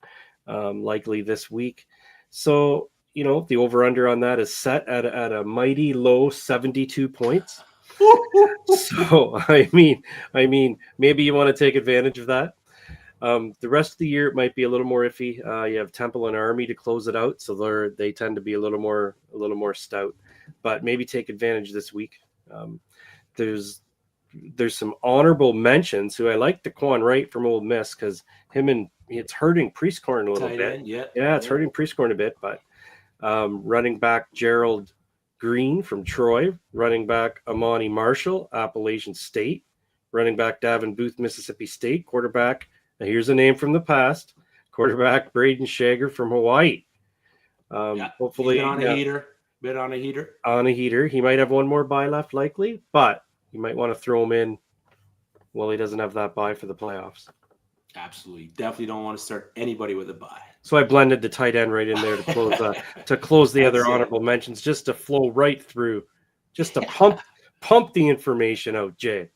likely this week. So, the over-under on that is set at a mighty low 72 points. So, I mean, maybe you want to take advantage of that. The rest of the year, it might be a little more iffy. You have Temple and Army to close it out, so they tend to be a little more stout. But maybe take advantage this week. There's some honorable mentions who I like. Daquan Wright from Ole Miss because it's hurting Priestcorn a little bit. Yeah, it's hurting Priestcorn a bit, but Running back Gerald Green from Troy. Running back Amani Marshall, Appalachian State. Running back Davin Booth, Mississippi State. Quarterback, now here's a name from the past. Quarterback Braden Shager from Hawaii. Hopefully bit on a heater. On a heater. He might have one more bye left, likely, but you might want to throw him in while he doesn't have that bye for the playoffs. Absolutely. Definitely don't want to start anybody with a bye. So I blended the tight end right in there to close the other honorable mentions, just to flow right through, just to pump the information out, Jay.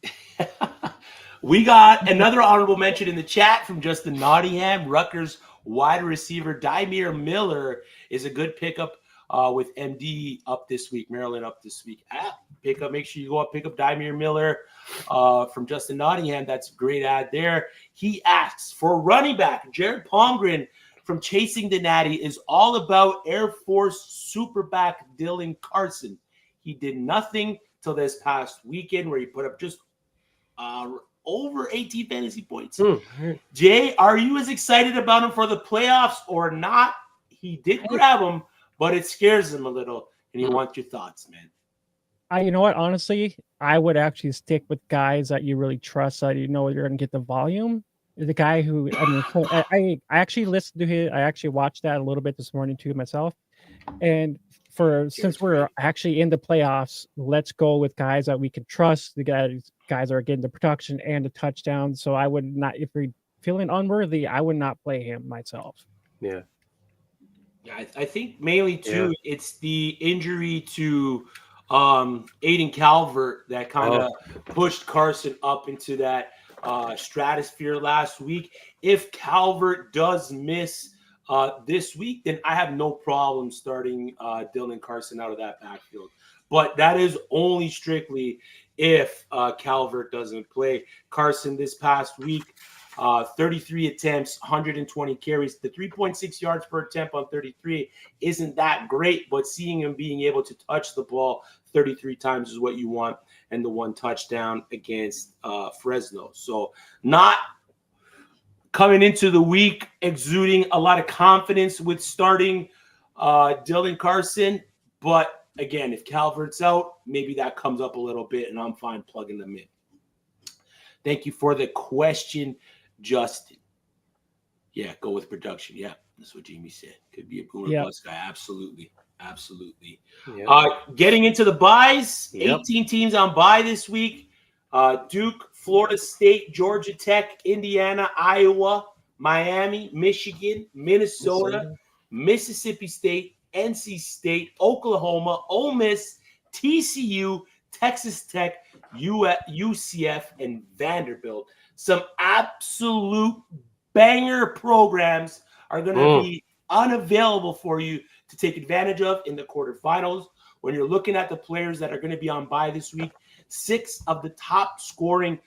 We got another honorable mention in the chat from Justin Nottingham. Rutgers wide receiver Dymere Miller is a good pickup with MD up this week, Maryland up this week. Make sure you go up, pick up Dymere Miller from Justin Nottingham. That's a great ad there. He asks for running back Jared Palmgren from Chasing the Natty is all about Air Force superback Dylan Carson. He did nothing till this past weekend where he put up just over 18 fantasy points. Jay, are you as excited about him for the playoffs or not? He did grab him, but it scares him a little, and he wants your thoughts, man. You know what? Honestly, I would actually stick with guys that you really trust, that you know you're going to get the volume. The guy who, I actually listened to his, I actually watched that a little bit this morning too myself. And since we're actually in the playoffs, let's go with guys that we can trust. The guys are getting the production and the touchdown. So I would not, if we're feeling unworthy, I would not play him myself. Yeah. Yeah, I think mainly too, it's the injury to Aiden Calvert that kind of pushed Carson up into that stratosphere last week. If Calvert does miss this week, then I have no problem starting Dylan Carson out of that backfield. But that is only strictly if Calvert doesn't play. Carson this past week, 33 attempts, 120 carries. The 3.6 yards per attempt on 33 isn't that great, but seeing him being able to touch the ball 33 times is what you want, and the one touchdown against Fresno. So not coming into the week exuding a lot of confidence with starting Dylan Carson. But again, if Calvert's out, maybe that comes up a little bit, and I'm fine plugging them in. Thank you for the question, Justin. Yeah, go with production. Yeah, that's what Jamie said. Could be a boomer bust guy. Absolutely. Yep. Getting into the buys, 18 teams on buy this week. Duke, Florida State, Georgia Tech, Indiana, Iowa, Miami, Michigan, Minnesota, Mississippi State, NC State, Oklahoma, Ole Miss, TCU, Texas Tech, UCF, and Vanderbilt. Some absolute banger programs are going to be unavailable for you to take advantage of in the quarterfinals. When you're looking at the players that are going to be on bye this week, 6 of the top 20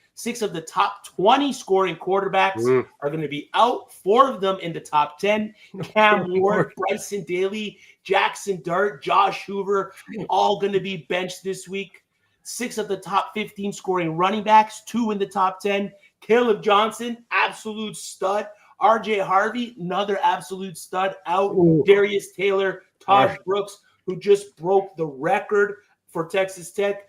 scoring quarterbacks are going to be out. 4 of them in the top 10. Cam Ward, Bryson Daly, Jackson Dart, Josh Hoover, all going to be benched this week. 6 of the top 15 scoring running backs, 2 in the top 10. Caleb Johnson, absolute stud. RJ Harvey, another absolute stud, out. Darius Taylor, Taj Brooks, who just broke the record for Texas Tech,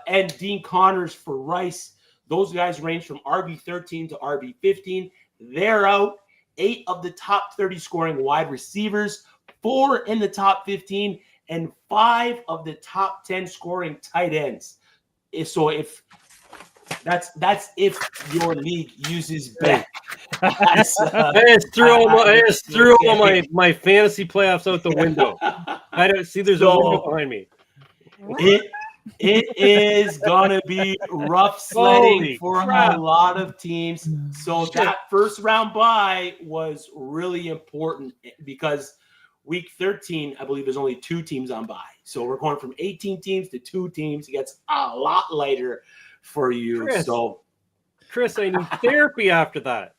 and Dean Connors for Rice. Those guys range from RB13 to RB15. They're out. 8 of the top 30 scoring wide receivers, 4 in the top 15, and 5 of the top 10 scoring tight ends. So if that's if your league uses bet. I just threw all my fantasy playoffs out the window. I don't see there's a window behind me. It is gonna be rough sledding for a lot of teams. So that first round bye was really important because week 13, I believe there's only 2 teams on bye. So we're going from 18 teams to 2 teams. It gets a lot lighter for you. Chris, I need therapy after that.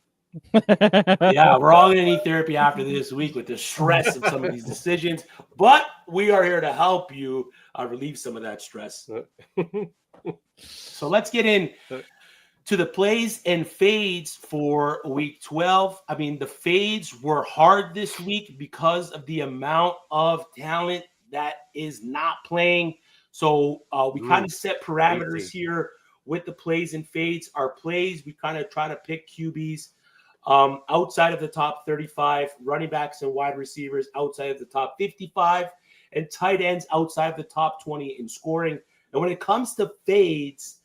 Yeah, we're all gonna need therapy after this week with the stress of some of these decisions, but we are here to help you relieve some of that stress. So let's get in to the plays and fades for week 12. I mean, the fades were hard this week because of the amount of talent that is not playing. So we kind of set parameters here with the plays and fades. Our plays, we kind of try to pick QBs outside of the top 35, running backs and wide receivers outside of the top 55, and tight ends outside of the top 20 in scoring. And when it comes to fades,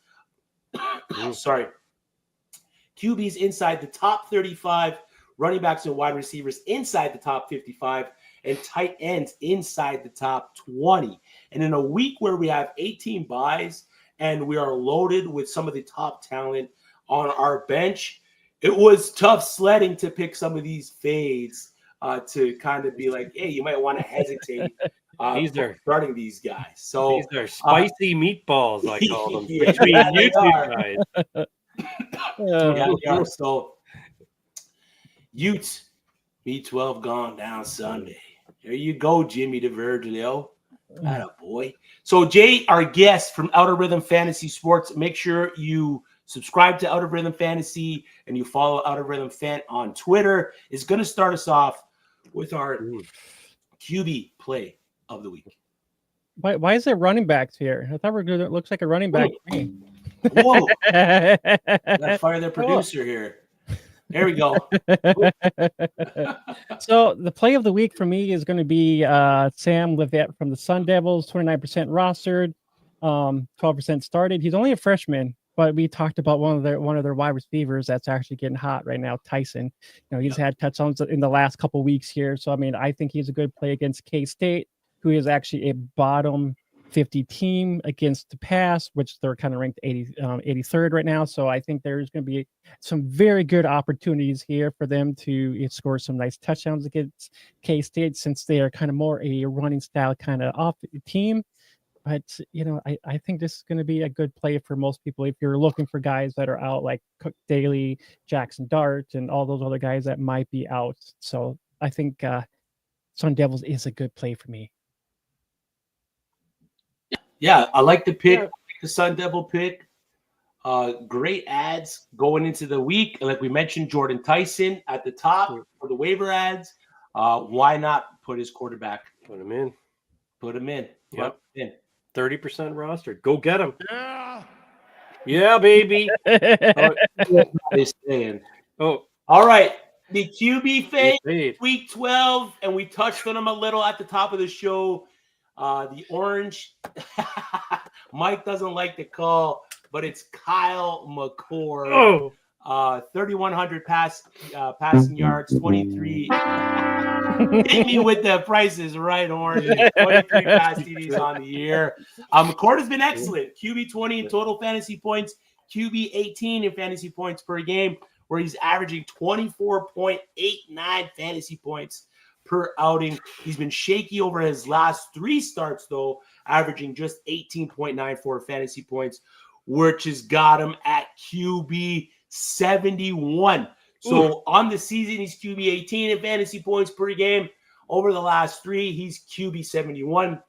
QBs inside the top 35, running backs and wide receivers inside the top 55, and tight ends inside the top 20. And in a week where we have 18 buys and we are loaded with some of the top talent on our bench, it was tough sledding to pick some of these fades to kind of be like, hey, you might want to hesitate starting these guys. So these are spicy meatballs, I call them, yeah, between you two guys. Yeah. So Utes, B12 gone down Sunday. There you go, Jimmy DeVergilio. Atta boy. So Jay, our guest from Out of Rhythm Fantasy Sports, make sure you subscribe to Out of Rhythm Fantasy and you follow Out of Rhythm Fan on Twitter. Is going to start us off with our QB play of the week. Why is there running backs here? I thought we're good. It looks like a running back to me. Whoa. Let's fire the producer here. There we go. So the play of the week for me is going to be Sam Levitt from the Sun Devils, 29% rostered, 12% started. He's only a freshman, but we talked about one of their wide receivers that's actually getting hot right now, Tyson. He's had touchdowns in the last couple weeks here. So, I mean, I think he's a good play against K-State, who is actually a bottom 50 team against the pass, which they're kind of ranked 83rd right now. So I think there's going to be some very good opportunities here for them to score some nice touchdowns against K-State, since they are kind of more a running style kind of off team. But, I think this is going to be a good play for most people if you're looking for guys that are out, like Cook Daly, Jackson Dart, and all those other guys that might be out. So I think Sun Devils is a good play for me. Yeah, I like the pick. I like the Sun Devil pick. Great ads going into the week. Like we mentioned, Jordan Tyson at the top for the waiver ads. Why not put his quarterback? Put him in. Yep. 30% rostered. Go get him. Yeah, baby. All right. The QB fade, week 12, and we touched on him a little at the top of the show. The orange, Mike doesn't like the call, but it's Kyle McCord. 3,100 passing yards, 23. Hit me with the prices right, Orange. 23 pass TDs on the year. McCord has been excellent. QB 20 in total fantasy points, QB 18 in fantasy points per game, where he's averaging 24.89 fantasy points per outing. He's been shaky over his last 3 starts, though, averaging just 18.94 fantasy points, which has got him at QB 71. So on the season, he's QB 18 in fantasy points per game. Over the last 3, he's QB 71.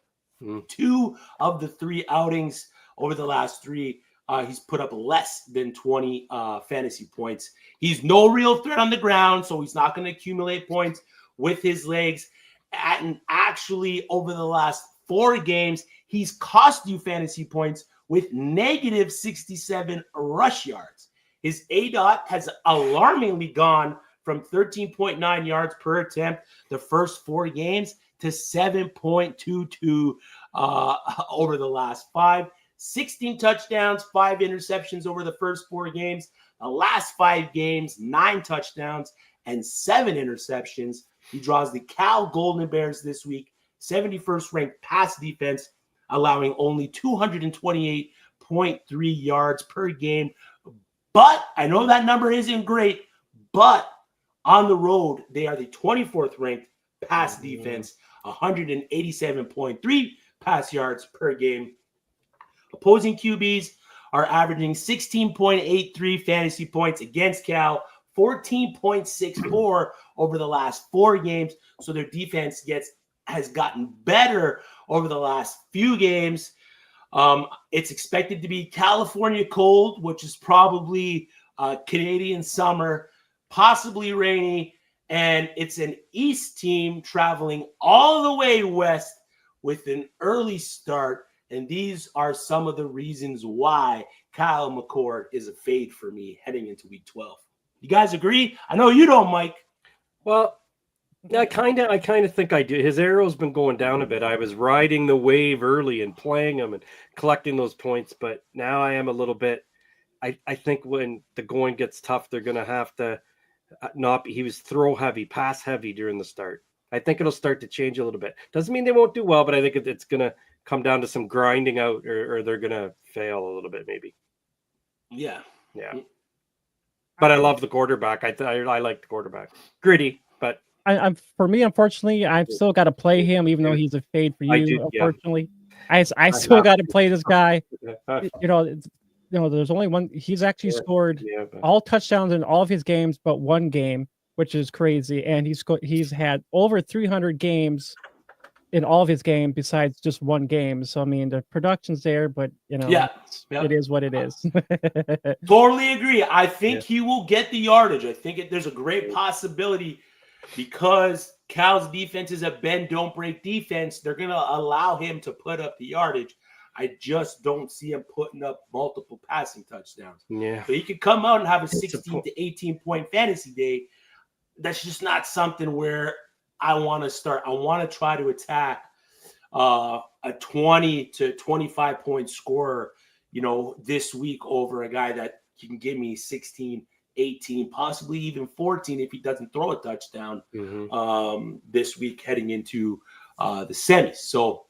2 of the 3 outings over the last 3, he's put up less than 20 fantasy points. He's no real threat on the ground, so he's not going to accumulate points with his legs. And actually, over the last 4 games, he's cost you fantasy points with negative 67 rush yards. His ADOT has alarmingly gone from 13.9 yards per attempt the first 4 games to 7.22 over the last 5. 16 touchdowns, 5 interceptions over the first 4 games. The last 5 games, 9 touchdowns and 7 interceptions. He draws the Cal Golden Bears this week, 71st ranked pass defense, allowing only 228.3 yards per game. But I know that number isn't great, but on the road, they are the 24th ranked pass defense, 187.3 pass yards per game. Opposing QBs are averaging 16.83 fantasy points against Cal, 14.64 over the last 4 games. So their defense has gotten better over the last few games. It's expected to be California cold, which is probably Canadian summer, possibly rainy, and it's an East team traveling all the way west with an early start. And these are some of the reasons why Kyle McCord is a fade for me heading into week 12. You guys agree? I know you don't, Mike. Well, I kind of think I do. His arrow's been going down a bit. I was riding the wave early and playing him and collecting those points, but now I am a little bit. I think when the going gets tough, they're going to have to not be. He was throw heavy, pass heavy during the start. I think it'll start to change a little bit. Doesn't mean they won't do well, but I think it's going to come down to some grinding out, or they're going to fail a little bit, maybe. Yeah. But I love the quarterback. I like the quarterback. Gritty, but I'm for me, unfortunately, I've still got to play him, even though he's a fade for you. Unfortunately, I still got to play this guy. There's only one. He's actually scored all touchdowns in all of his games, but one game, which is crazy. And he's had over 300 games in all of his games besides just one game. So I mean, the production's there, but it is what it is. Totally agree. I think he will get the yardage. I think there's a great possibility because Cal's defense is a bend don't break defense. They're going to allow him to put up the yardage. I just don't see him putting up multiple passing touchdowns. Yeah. So he could come out and have a 16 to 18 point fantasy day. That's just not something where I want to start. I want to try to attack a 20 to 25 point scorer, this week over a guy that can give me 16, 18, possibly even 14 if he doesn't throw a touchdown this week heading into the semis. So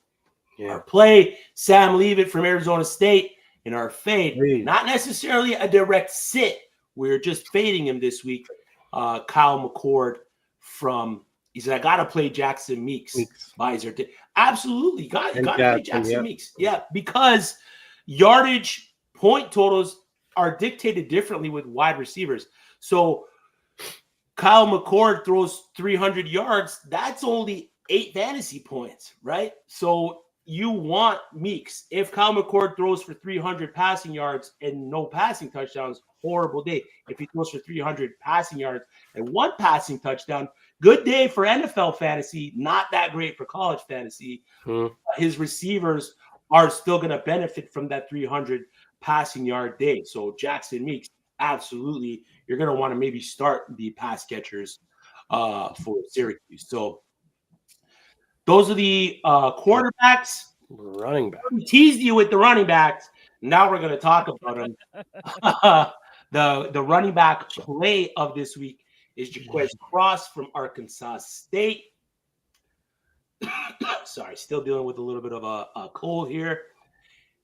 our play, Sam Leavitt from Arizona State, and our fade, not necessarily a direct sit. We're just fading him this week. Kyle McCord he said, I got to play Jackson Meeks. Absolutely. Got to play Jackson Meeks. Yeah, because yardage point totals are dictated differently with wide receivers. So Kyle McCord throws 300 yards. That's only 8 fantasy points, right? So you want Meeks. If Kyle McCord throws for 300 passing yards and no passing touchdowns, horrible day. If he throws for 300 passing yards and 1 passing touchdown, good day for NFL fantasy, not that great for college fantasy. His receivers are still going to benefit from that 300 passing yard day. So Jackson Meeks, absolutely, you're going to want to maybe start the pass catchers for Syracuse. So those are the quarterbacks. Running back. We teased you with the running backs. Now we're going to talk about them. The running back play of this week is Jaquez Cross from Arkansas State. Sorry, still dealing with a little bit of a cold here.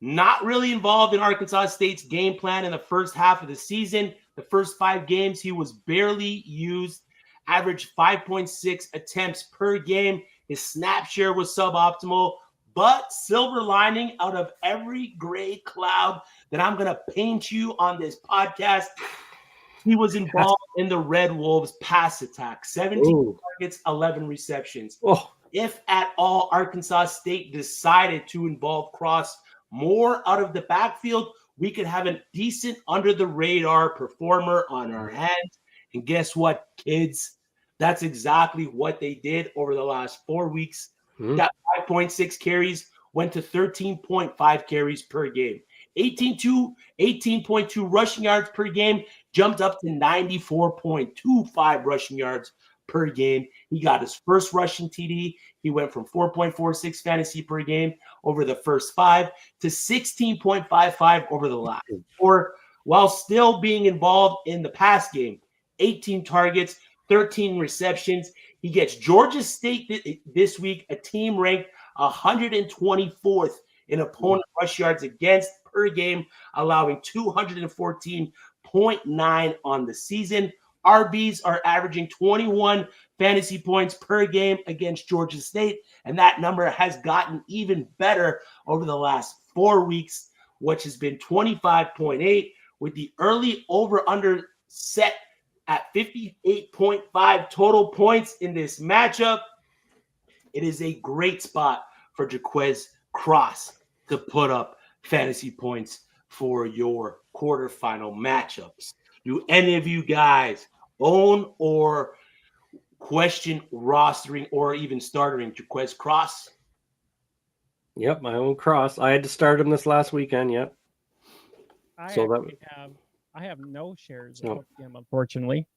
Not really involved in Arkansas State's game plan in the first half of the season. The first 5 games, he was barely used, averaged 5.6 attempts per game. His snap share was suboptimal, but silver lining out of every gray cloud that I'm going to paint you on this podcast, he was involved in the Red Wolves pass attack. 17 targets, 11 receptions. If at all Arkansas State decided to involve Cross more out of the backfield, we could have a decent under-the-radar performer on our hands. And guess what, kids? That's exactly what they did over the last 4 weeks. That 5.6 carries went to 13.5 carries per game. 18.2 rushing yards per game, jumped up to 94.25 rushing yards per game. He got his first rushing TD. He went from 4.46 fantasy per game over the first 5 to 16.55 over the last 4, while still being involved in the pass game. 18 targets, 13 receptions. He gets Georgia State this week, a team ranked 124th in opponent rush yards against per game, allowing 214.9 on the season. RBs are averaging 21 fantasy points per game against Georgia State, and that number has gotten even better over the last 4 weeks, which has been 25.8, with the early over-under set at 58.5 total points in this matchup. It is a great spot for Jaquez Cross to put up fantasy points for your quarterfinal matchups. Do any of you guys own or question rostering or even starting Jaquez Cross? Yep, my own Cross. I had to start him this last weekend. Yep. I have no shares No. of him, unfortunately.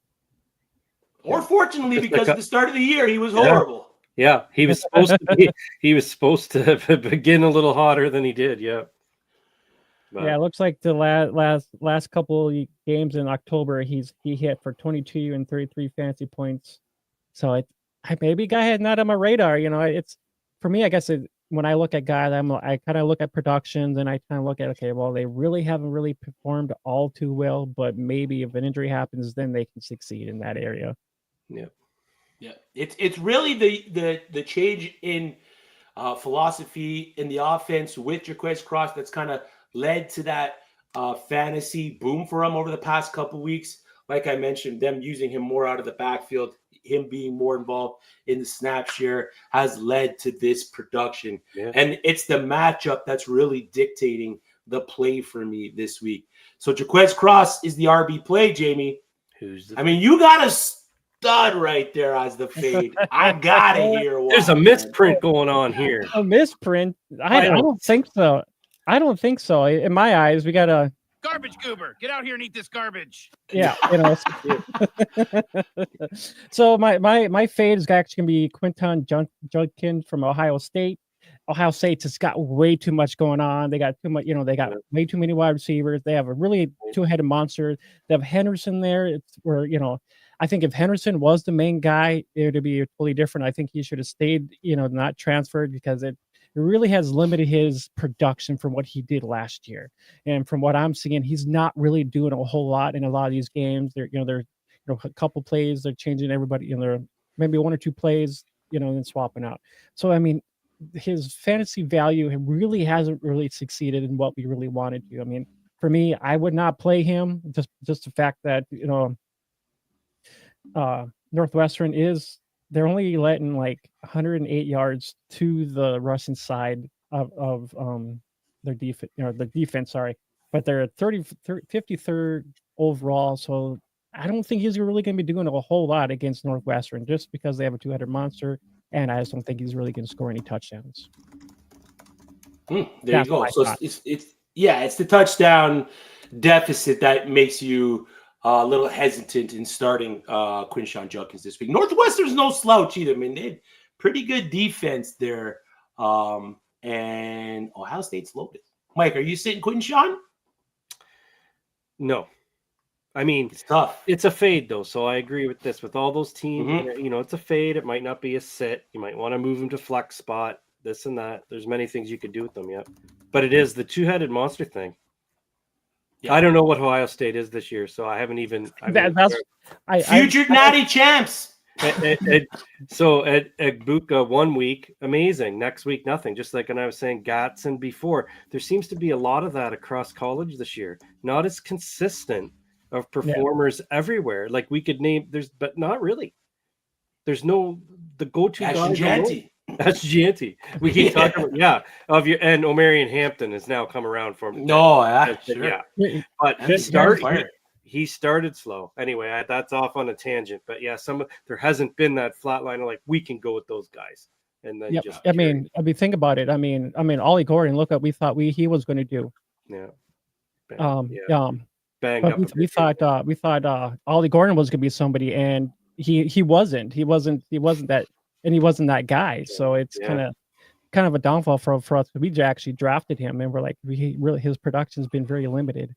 Or fortunately, because at the start of the year, he was horrible. Yeah, he was supposed to be. He was supposed to begin a little hotter than he did. Yeah. But, yeah, it looks like the last couple of games in October, he hit for 22 and 33 fantasy points. So maybe guy had not on my radar. It's for me. I guess when I look at guys, I kind of look at productions and I kind of look at, okay, well, they really haven't really performed all too well, but maybe if an injury happens, then they can succeed in that area. Yeah. Yeah, it's really the change in philosophy in the offense with Jaquez Cross that's kind of led to that fantasy boom for him over the past couple weeks. Like I mentioned, them using him more out of the backfield, him being more involved in the snap share has led to this production. Yeah. And it's the matchup that's really dictating the play for me this week. So Jaquez Cross is the RB play, Jamie. You got a stud right there as the fade. I gotta hear one. There's a misprint going on here. A misprint? I don't think so. I don't think so. In my eyes, we got a garbage goober. Get out here and eat this garbage. Yeah, So my fade is actually gonna be Quinton Judkins from Ohio State. Ohio State just got way too much going on. They got too much, they got way too many wide receivers. They have a really two-headed monster. They have Henderson there. It's where, I think if Henderson was the main guy, it would be totally different. I think he should have stayed, not transferred, because it really has limited his production from what he did last year. And from what I'm seeing, he's not really doing a whole lot in a lot of these games. They're a couple plays, they're changing everybody, they're maybe one or two plays, and swapping out. So, his fantasy value really hasn't really succeeded in what we really wanted to. For me, I would not play him, just the fact that, Northwestern they're only letting like 108 yards to the rushing side of their defense, the defense, sorry, but they're 53rd overall. So I don't think he's really going to be doing a whole lot against Northwestern, just because they have a two-headed monster, and I just don't think he's really going to score any touchdowns. There you go. So it's the touchdown deficit that makes you a little hesitant in starting Quinton Judkins this week. Northwestern's no slouch either. They had pretty good defense there. And Ohio State's loaded. Mike, are you sitting Quinton? No. It's tough. It's a fade, though. So I agree with this. With all those teams, it's a fade. It might not be a sit. You might want to move them to flex spot, this and that. There's many things you could do with them, yeah. But it is the two-headed monster thing. Yeah. I don't know what Ohio State is this year, so I haven't even. Future natty champs. So at Egbuka 1 week, amazing. Next week, nothing. Just like when I was saying Gatson before, there seems to be a lot of that across college this year. Not as consistent of performers everywhere. Like we could name, but not really. There's no the go-to guy. That's Gianti. We keep talking about and Omarion Hampton has now come around for him. Sure. But he started slow. Anyway, that's off on a tangent. But there hasn't been that flat line of like we can go with those guys. And then think about it. Ollie Gordon, look what we thought he was going to do. Yeah. We thought Ollie Gordon was going to be somebody, and he wasn't. He wasn't that. And he wasn't that guy, so it's kind of a downfall for us. We actually drafted him, and we're like, his production's been very limited.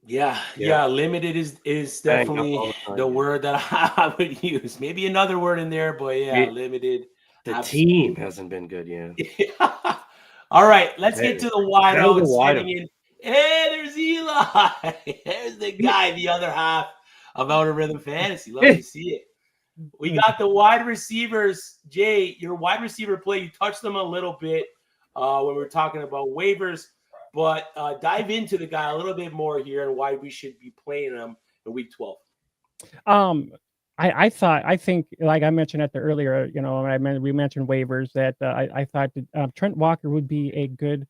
Yeah. Limited is definitely the word that I would use. Maybe another word in there, but limited. The team hasn't been good yet. All right, let's get to the wideouts. Hey, there's Eli. There's the guy, the other half of Out of Rhythm Fantasy. Love to see it. We got the wide receivers. Jay, your wide receiver play, you touched them a little bit when we were talking about waivers, but dive into the guy a little bit more here and why we should be playing him in week 12. I think, like I mentioned at the earlier, we mentioned waivers, that I thought that Trent Walker would be a good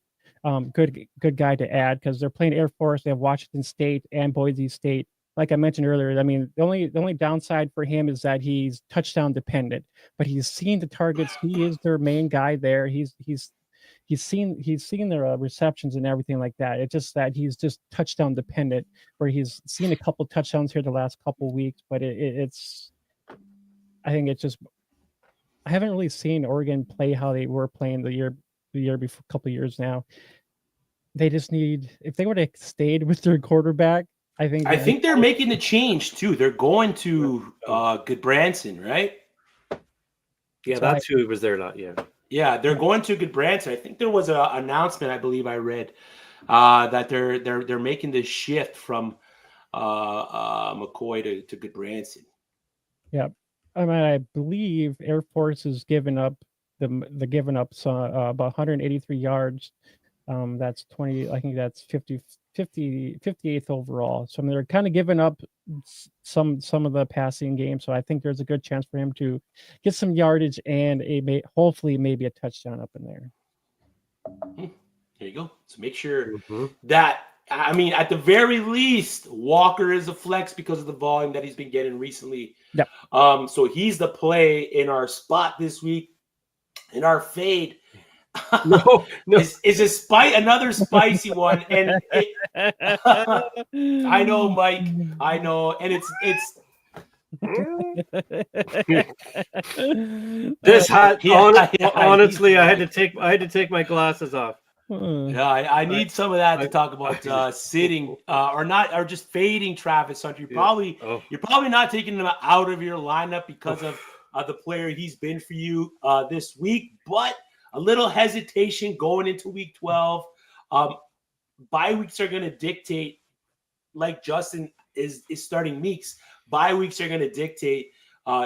good guy to add because they're playing Air Force. They have Washington State and Boise State. Like I mentioned earlier, I mean, the only downside for him is that he's touchdown dependent, but he's seen the targets. He is their main guy there. He's seen their receptions and everything like that. It's just that he's just touchdown dependent, where he's seen a couple touchdowns here the last couple weeks, but it's I think it's just I haven't really seen Oregon play how they were playing the year before, a couple years now. They just need, if they would have stayed with their quarterback, I think they're making the change too. They're going to Goodbranson, right? Yeah, that's who was there. Not yet. Yeah, they're going to Goodbranson. I think there was an announcement, I believe I read, that they're making this shift from McCoy to Goodbranson. Yeah, I mean, I believe Air Force has given up about 183 yards. That's 20. I think that's 58th overall. So I mean, they're kind of giving up some of the passing game. So I think there's a good chance for him to get some yardage and hopefully maybe a touchdown up in there. There you go. So make sure that, I mean, at the very least, Walker is a flex because of the volume that he's been getting recently. Yep. So he's the play in our spot this week. In our fade, No. is another spicy one, and I know, Mike. I know, and it's this hot. Honestly, I had to take my glasses off. Yeah, I need some of that to talk about sitting or just fading Travis Hunter. You're probably not taking him out of your lineup because of the player he's been for you this week, but a little hesitation going into week 12. Bye weeks are going to dictate, like Justin is starting Meeks. Bye weeks are going to dictate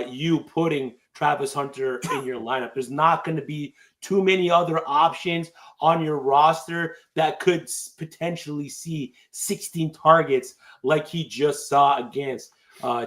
you putting Travis Hunter in your lineup. There's not going to be too many other options on your roster that could potentially see 16 targets like he just saw against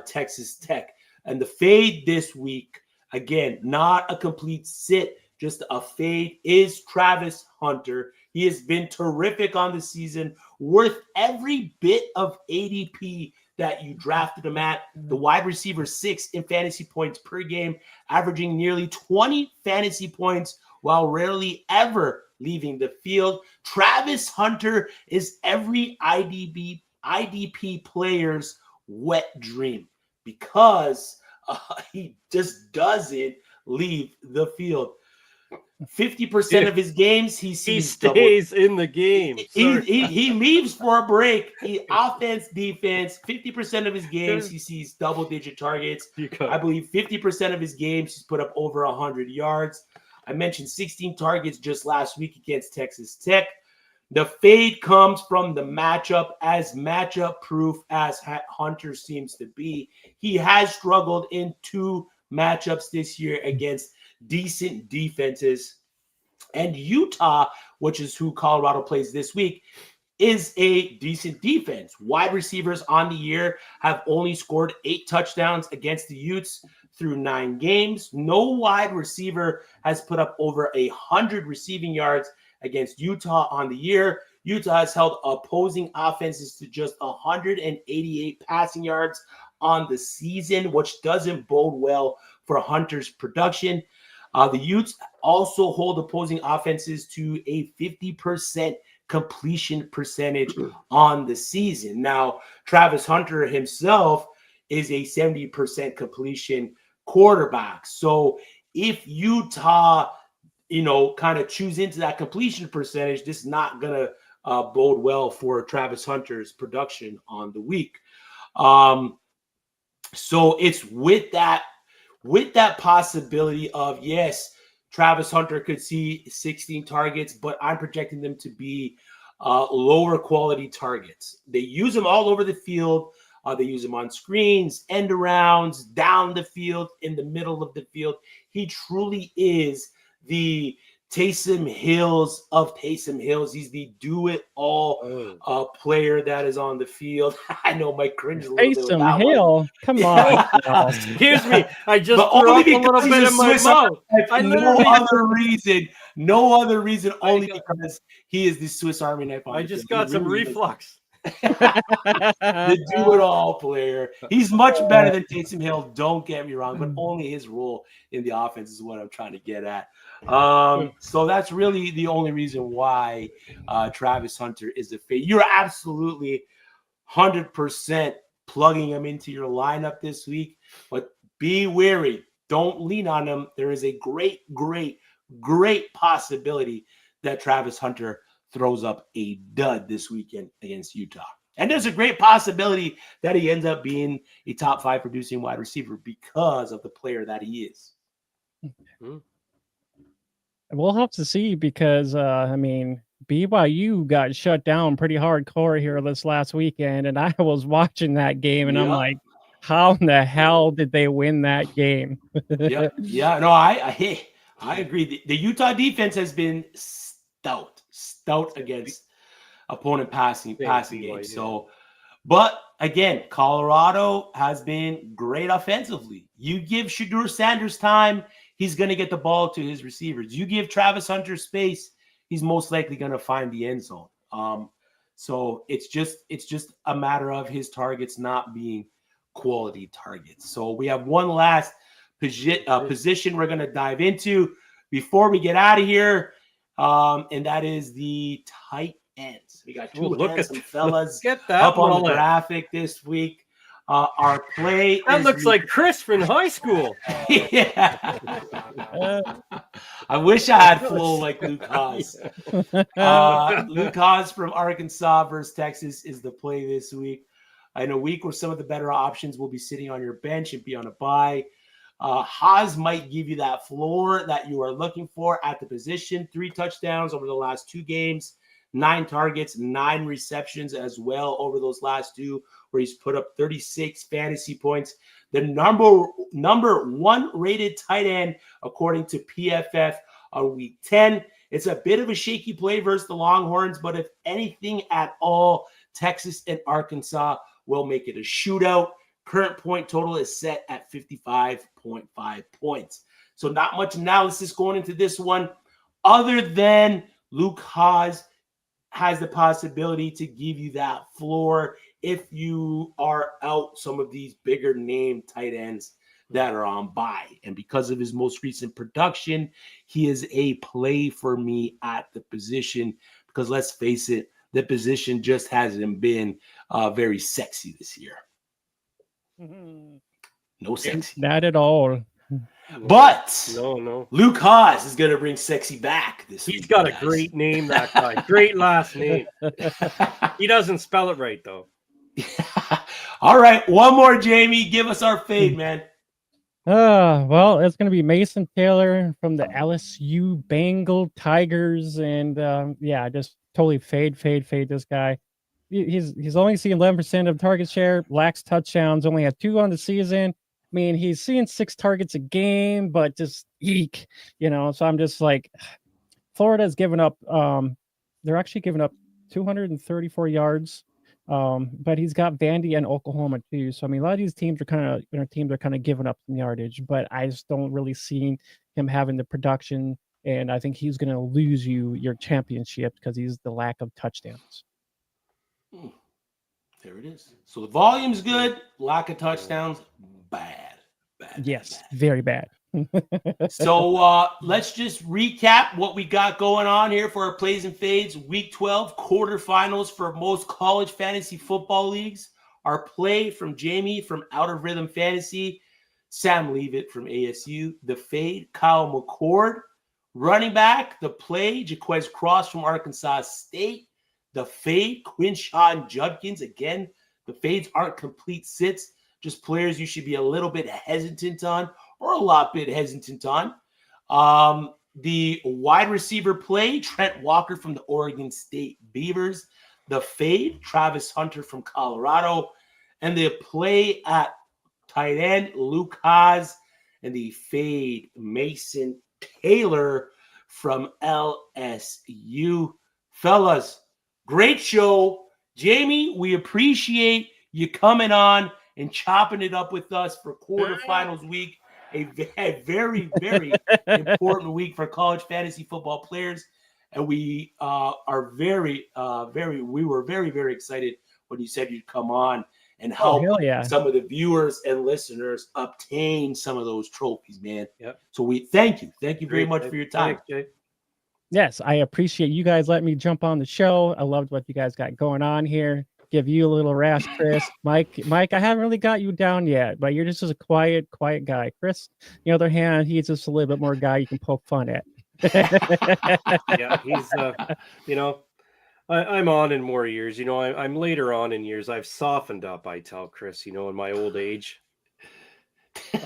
Texas Tech. And the fade this week, again, not a complete sit, just a fade, is Travis Hunter. He has been terrific on the season, worth every bit of ADP that you drafted him at. The wide receiver 6 in fantasy points per game, averaging nearly 20 fantasy points while rarely ever leaving the field. Travis Hunter is every IDP player's wet dream because he just doesn't leave the field. 50% of his games, he stays in the game. He leaves for a break. Offense, defense. 50% of his games, he sees double-digit targets. I believe 50% of his games, he's put up over 100 yards. I mentioned 16 targets just last week against Texas Tech. The fade comes from the matchup, as matchup proof as Hunter seems to be. He has struggled in 2 matchups this year against decent defenses. And Utah, which is who Colorado plays this week, is a decent defense. Wide receivers on the year have only scored 8 touchdowns against the Utes through 9 games. No wide receiver has put up over 100 receiving yards against Utah on the year. Utah has held opposing offenses to just 188 passing yards on the season, which doesn't bode well for Hunter's production. The Utes also hold opposing offenses to a 50% completion percentage on the season. Now, Travis Hunter himself is a 70% completion quarterback. So if Utah, kind of choose into that completion percentage, this is not going to bode well for Travis Hunter's production on the week. So it's with that possibility of, yes, Travis Hunter could see 16 targets, but I'm projecting them to be lower quality targets. They use them all over the field. They use him on screens, end arounds, down the field, in the middle of the field. He truly is the Taysom Hills of Taysom Hills. He's the do-it-all player that is on the field. I know Mike cringe a little bit with Taysom that Hill, come on. No. Excuse me, I just But threw only up a little because he's bit a in my Swiss mouth. I no literally, other reason, only because he is the Swiss Army knife. I just got some reflux. The do-it-all player. He's much better than Taysom Hill, don't get me wrong, but only his role in the offense is what I'm trying to get at. So that's really the only reason why Travis Hunter is a fade. You're absolutely 100% plugging him into your lineup this week, but be wary. Don't lean on him. There is a great possibility that Travis Hunter throws up a dud this weekend against Utah. And there's a great possibility that he ends up being a top 5 producing wide receiver because of the player that he is. We'll have to see because, BYU got shut down pretty hardcore here this last weekend, and I was watching that game, and I'm like, how in the hell did they win that game? No, I agree. The Utah defense has been stout against opponent passing games. So, but again, Colorado has been great offensively. You give Shedeur Sanders time, he's going to get the ball to his receivers. You give Travis Hunter space, he's most likely going to find the end zone. So it's just a matter of his targets not being quality targets. So we have one last position we're going to dive into before we get out of here, and that is the tight ends. We got two handsome fellas up on the graphic this week. Our play that looks like Chris from high school. Yeah. I wish I had flow like Luke Haas. Luke Haas from Arkansas versus Texas is the play this week. In a week where some of the better options will be sitting on your bench and be on a bye. Haas might give you that floor that you are looking for at the position. 3 touchdowns over the last 2 games, 9 targets, 9 receptions as well over those last 2, where he's put up 36 fantasy points. The number 1 rated tight end according to PFF on week 10. It's a bit of a shaky play versus the Longhorns, but if anything at all, Texas and Arkansas will make it a shootout. Current point total is set at 55.5 points. So not much analysis going into this one, other than Luke Haas has the possibility to give you that floor if you are out some of these bigger name tight ends that are on bye. And because of his most recent production, he is a play for me at the position because let's face it, the position just hasn't been very sexy this year. No sexy. Not at all. But no. Luke Haas is going to bring sexy back this week. He's got a great name, that guy. Great last name. He doesn't spell it right, though. All right. One more, Jamie. Give us our fade, man. Well, it's going to be Mason Taylor from the LSU Bengal Tigers. And just totally fade this guy. He's only seeing 11% of target share, lacks touchdowns, only had 2 on the season. I mean, he's seeing 6 targets a game, but just eek, So I'm just like, Florida's given up. They're actually giving up 234 yards. But he's got Vandy and Oklahoma too. So I mean, a lot of these teams are kind of giving up some yardage, but I just don't really see him having the production. And I think he's going to lose you your championship because he's the lack of touchdowns. There it is. So the volume's good, lack of touchdowns, bad. Yes, very bad. So let's just recap what we got going on here for our plays and fades. Week 12 quarterfinals for most college fantasy football leagues. Our play from Jamie from Out of Rhythm Fantasy, Sam Leavitt from ASU. The fade, Kyle McCord. Running back, the play, Jaquez Cross from Arkansas State. The fade, Quinshawn Judkins. Again, the fades aren't complete sits, just players you should be a little bit hesitant on or a lot bit hesitant on. The wide receiver play, Trent Walker from the Oregon State Beavers. The fade, Travis Hunter from Colorado. And the play at tight end, Luke Haas. And the fade, Mason Taylor from LSU. Fellas, great show. Jamie, we appreciate you coming on and chopping it up with us for quarterfinals week. A very, very important week for college fantasy football players. And we are very, we were very, very excited when you said you'd come on and help some of the viewers and listeners obtain some of those trophies, man. Yep. So we thank you. Thank you very much for your time. Thanks, Jay. Yes, I appreciate you guys letting me jump on the show. I loved what you guys got going on here. Give you a little rash, Chris. Mike, I haven't really got you down yet, but you're just a quiet guy. Chris, on the other hand, he's just a little bit more guy you can poke fun at. Yeah, he's I'm on in more years. I'm later on in years. I've softened up, I tell Chris, in my old age.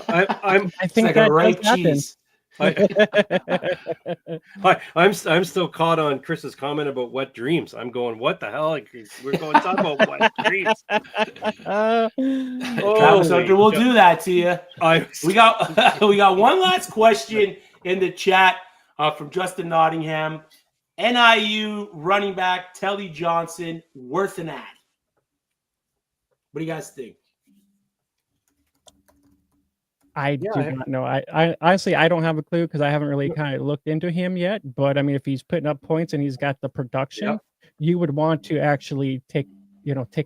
I think like that a ripe does happen. cheese. I'm still caught on Chris's comment about wet dreams. I'm going, what the hell? We're going to talk about wet dreams. Travis Hunter will do that to you. We got one last question in the chat from Justin Nottingham. NIU running back Telly Johnson worth an ad. What do you guys think? I do not know. I honestly, I don't have a clue because I haven't really kind of looked into him yet. But I mean, if he's putting up points and he's got the production, you would want to actually take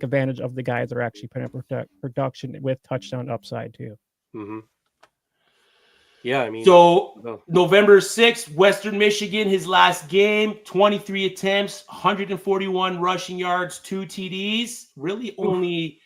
advantage of the guys that are actually putting up production with touchdown upside too. Mm-hmm. Yeah, I mean, so November 6th, Western Michigan, his last game, 23 attempts, 141 rushing yards, 2 TDs. Really only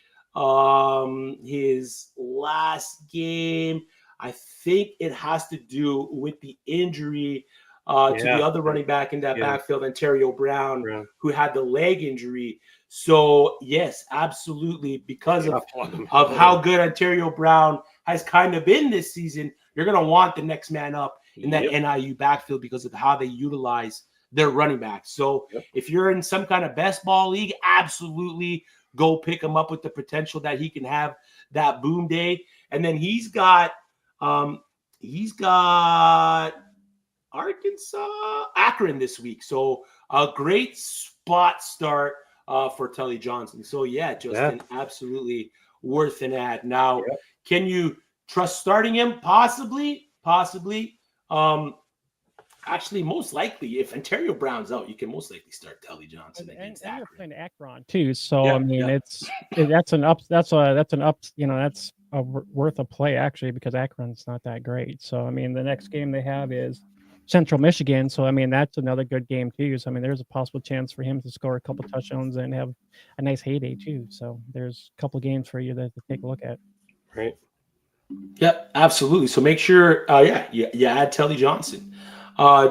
his last game, I think it has to do with the injury to the other running back in that backfield, Ontario Brown, who had the leg injury. So yes, absolutely, because of how good Ontario Brown has kind of been this season, you're going to want the next man up in that NIU backfield because of how they utilize their running backs. So if you're in some kind of best ball league, absolutely go pick him up with the potential that he can have that boom day. And then he's got Akron this week. So a great spot start for Telly Johnson. So yeah, Justin, absolutely worth an ad. Now, can you trust starting him? Possibly. Actually, most likely, if Ontario Brown's out, you can most likely start Telly Johnson against Akron. You're playing Akron too, so I mean, that's worth a play actually because Akron's not that great. So I mean, the next game they have is Central Michigan, so I mean that's another good game too. So I mean, there's a possible chance for him to score a couple touchdowns and have a nice heyday too. So there's a couple games for you to take a look at. Right. Yeah, absolutely. So make sure, you add Telly Johnson.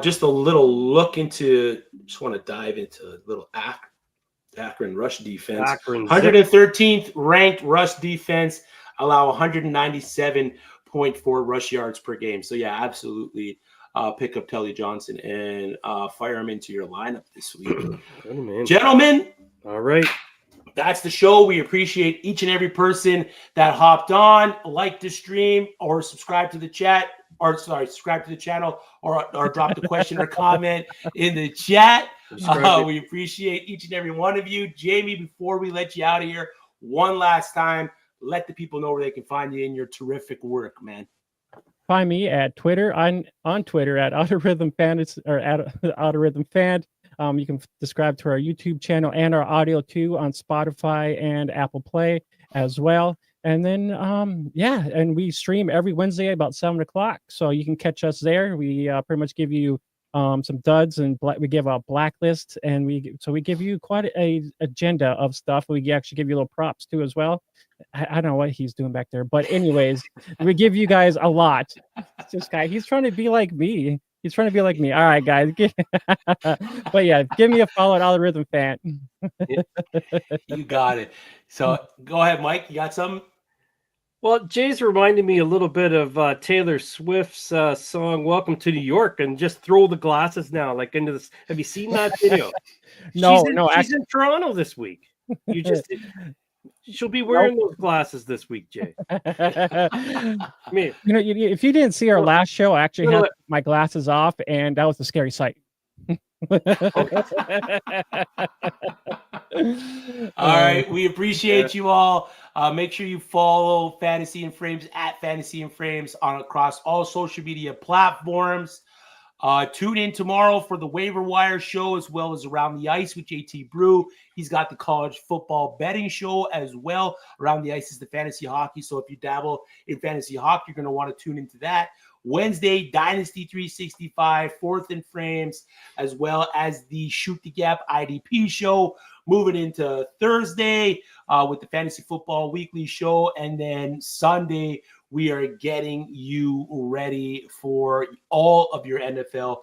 Just a little look into. Just want to dive into a little Akron rush defense. 113th ranked rush defense, allow 197.4 rush yards per game. So yeah, absolutely. Pick up Telly Johnson and fire him into your lineup this week. Gentlemen, all right. That's the show. We appreciate each and every person that hopped on, liked the stream, or subscribe to the chat, subscribe to the channel, or drop the question or comment in the chat. We appreciate each and every one of you. Jamie, before we let you out of here, one last time, let the people know where they can find you in your terrific work, man. Find me at Twitter. On Twitter at Outer Rhythm Fantasy or at Outer Rhythm Fan. You can subscribe to our YouTube channel and our audio too on Spotify and Apple Play as well. And then, and we stream every Wednesday about 7:00. So you can catch us there. We pretty much give you some duds and we give out blacklists, and we give you quite a agenda of stuff. We actually give you little props too as well. I don't know what he's doing back there, but anyways, we give you guys a lot. This guy, he's trying to be like me. All right, guys. But yeah, give me a follow at Outer Rhythm Fan. You got it. So go ahead, Mike. You got something? Well, Jay's reminding me a little bit of Taylor Swift's song "Welcome to New York," and just throw the glasses now, like into this. Have you seen that video? No, she's in Toronto this week. You just She'll be wearing those glasses this week, Jay. I mean, if you didn't see our last show, I actually no, had my glasses off, and that was a scary sight. All right, we appreciate you all. Make sure you follow Fantasy and Frames at Fantasy and Frames across all social media platforms. Tune in tomorrow for the Waiver Wire show, as well as Around the Ice with JT Brew. He's got the college football betting show as well. Around the Ice is the fantasy hockey. So if you dabble in fantasy hockey, you're going to want to tune into that. Wednesday, Dynasty 365, Fourth and Frames, as well as the Shoot the Gap IDP show. Moving into Thursday with the Fantasy Football Weekly show. And then Sunday, we are getting you ready for all of your NFL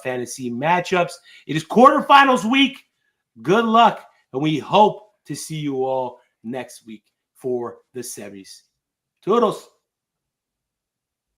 fantasy matchups. It is quarterfinals week. Good luck. And we hope to see you all next week for the semis. Toodles.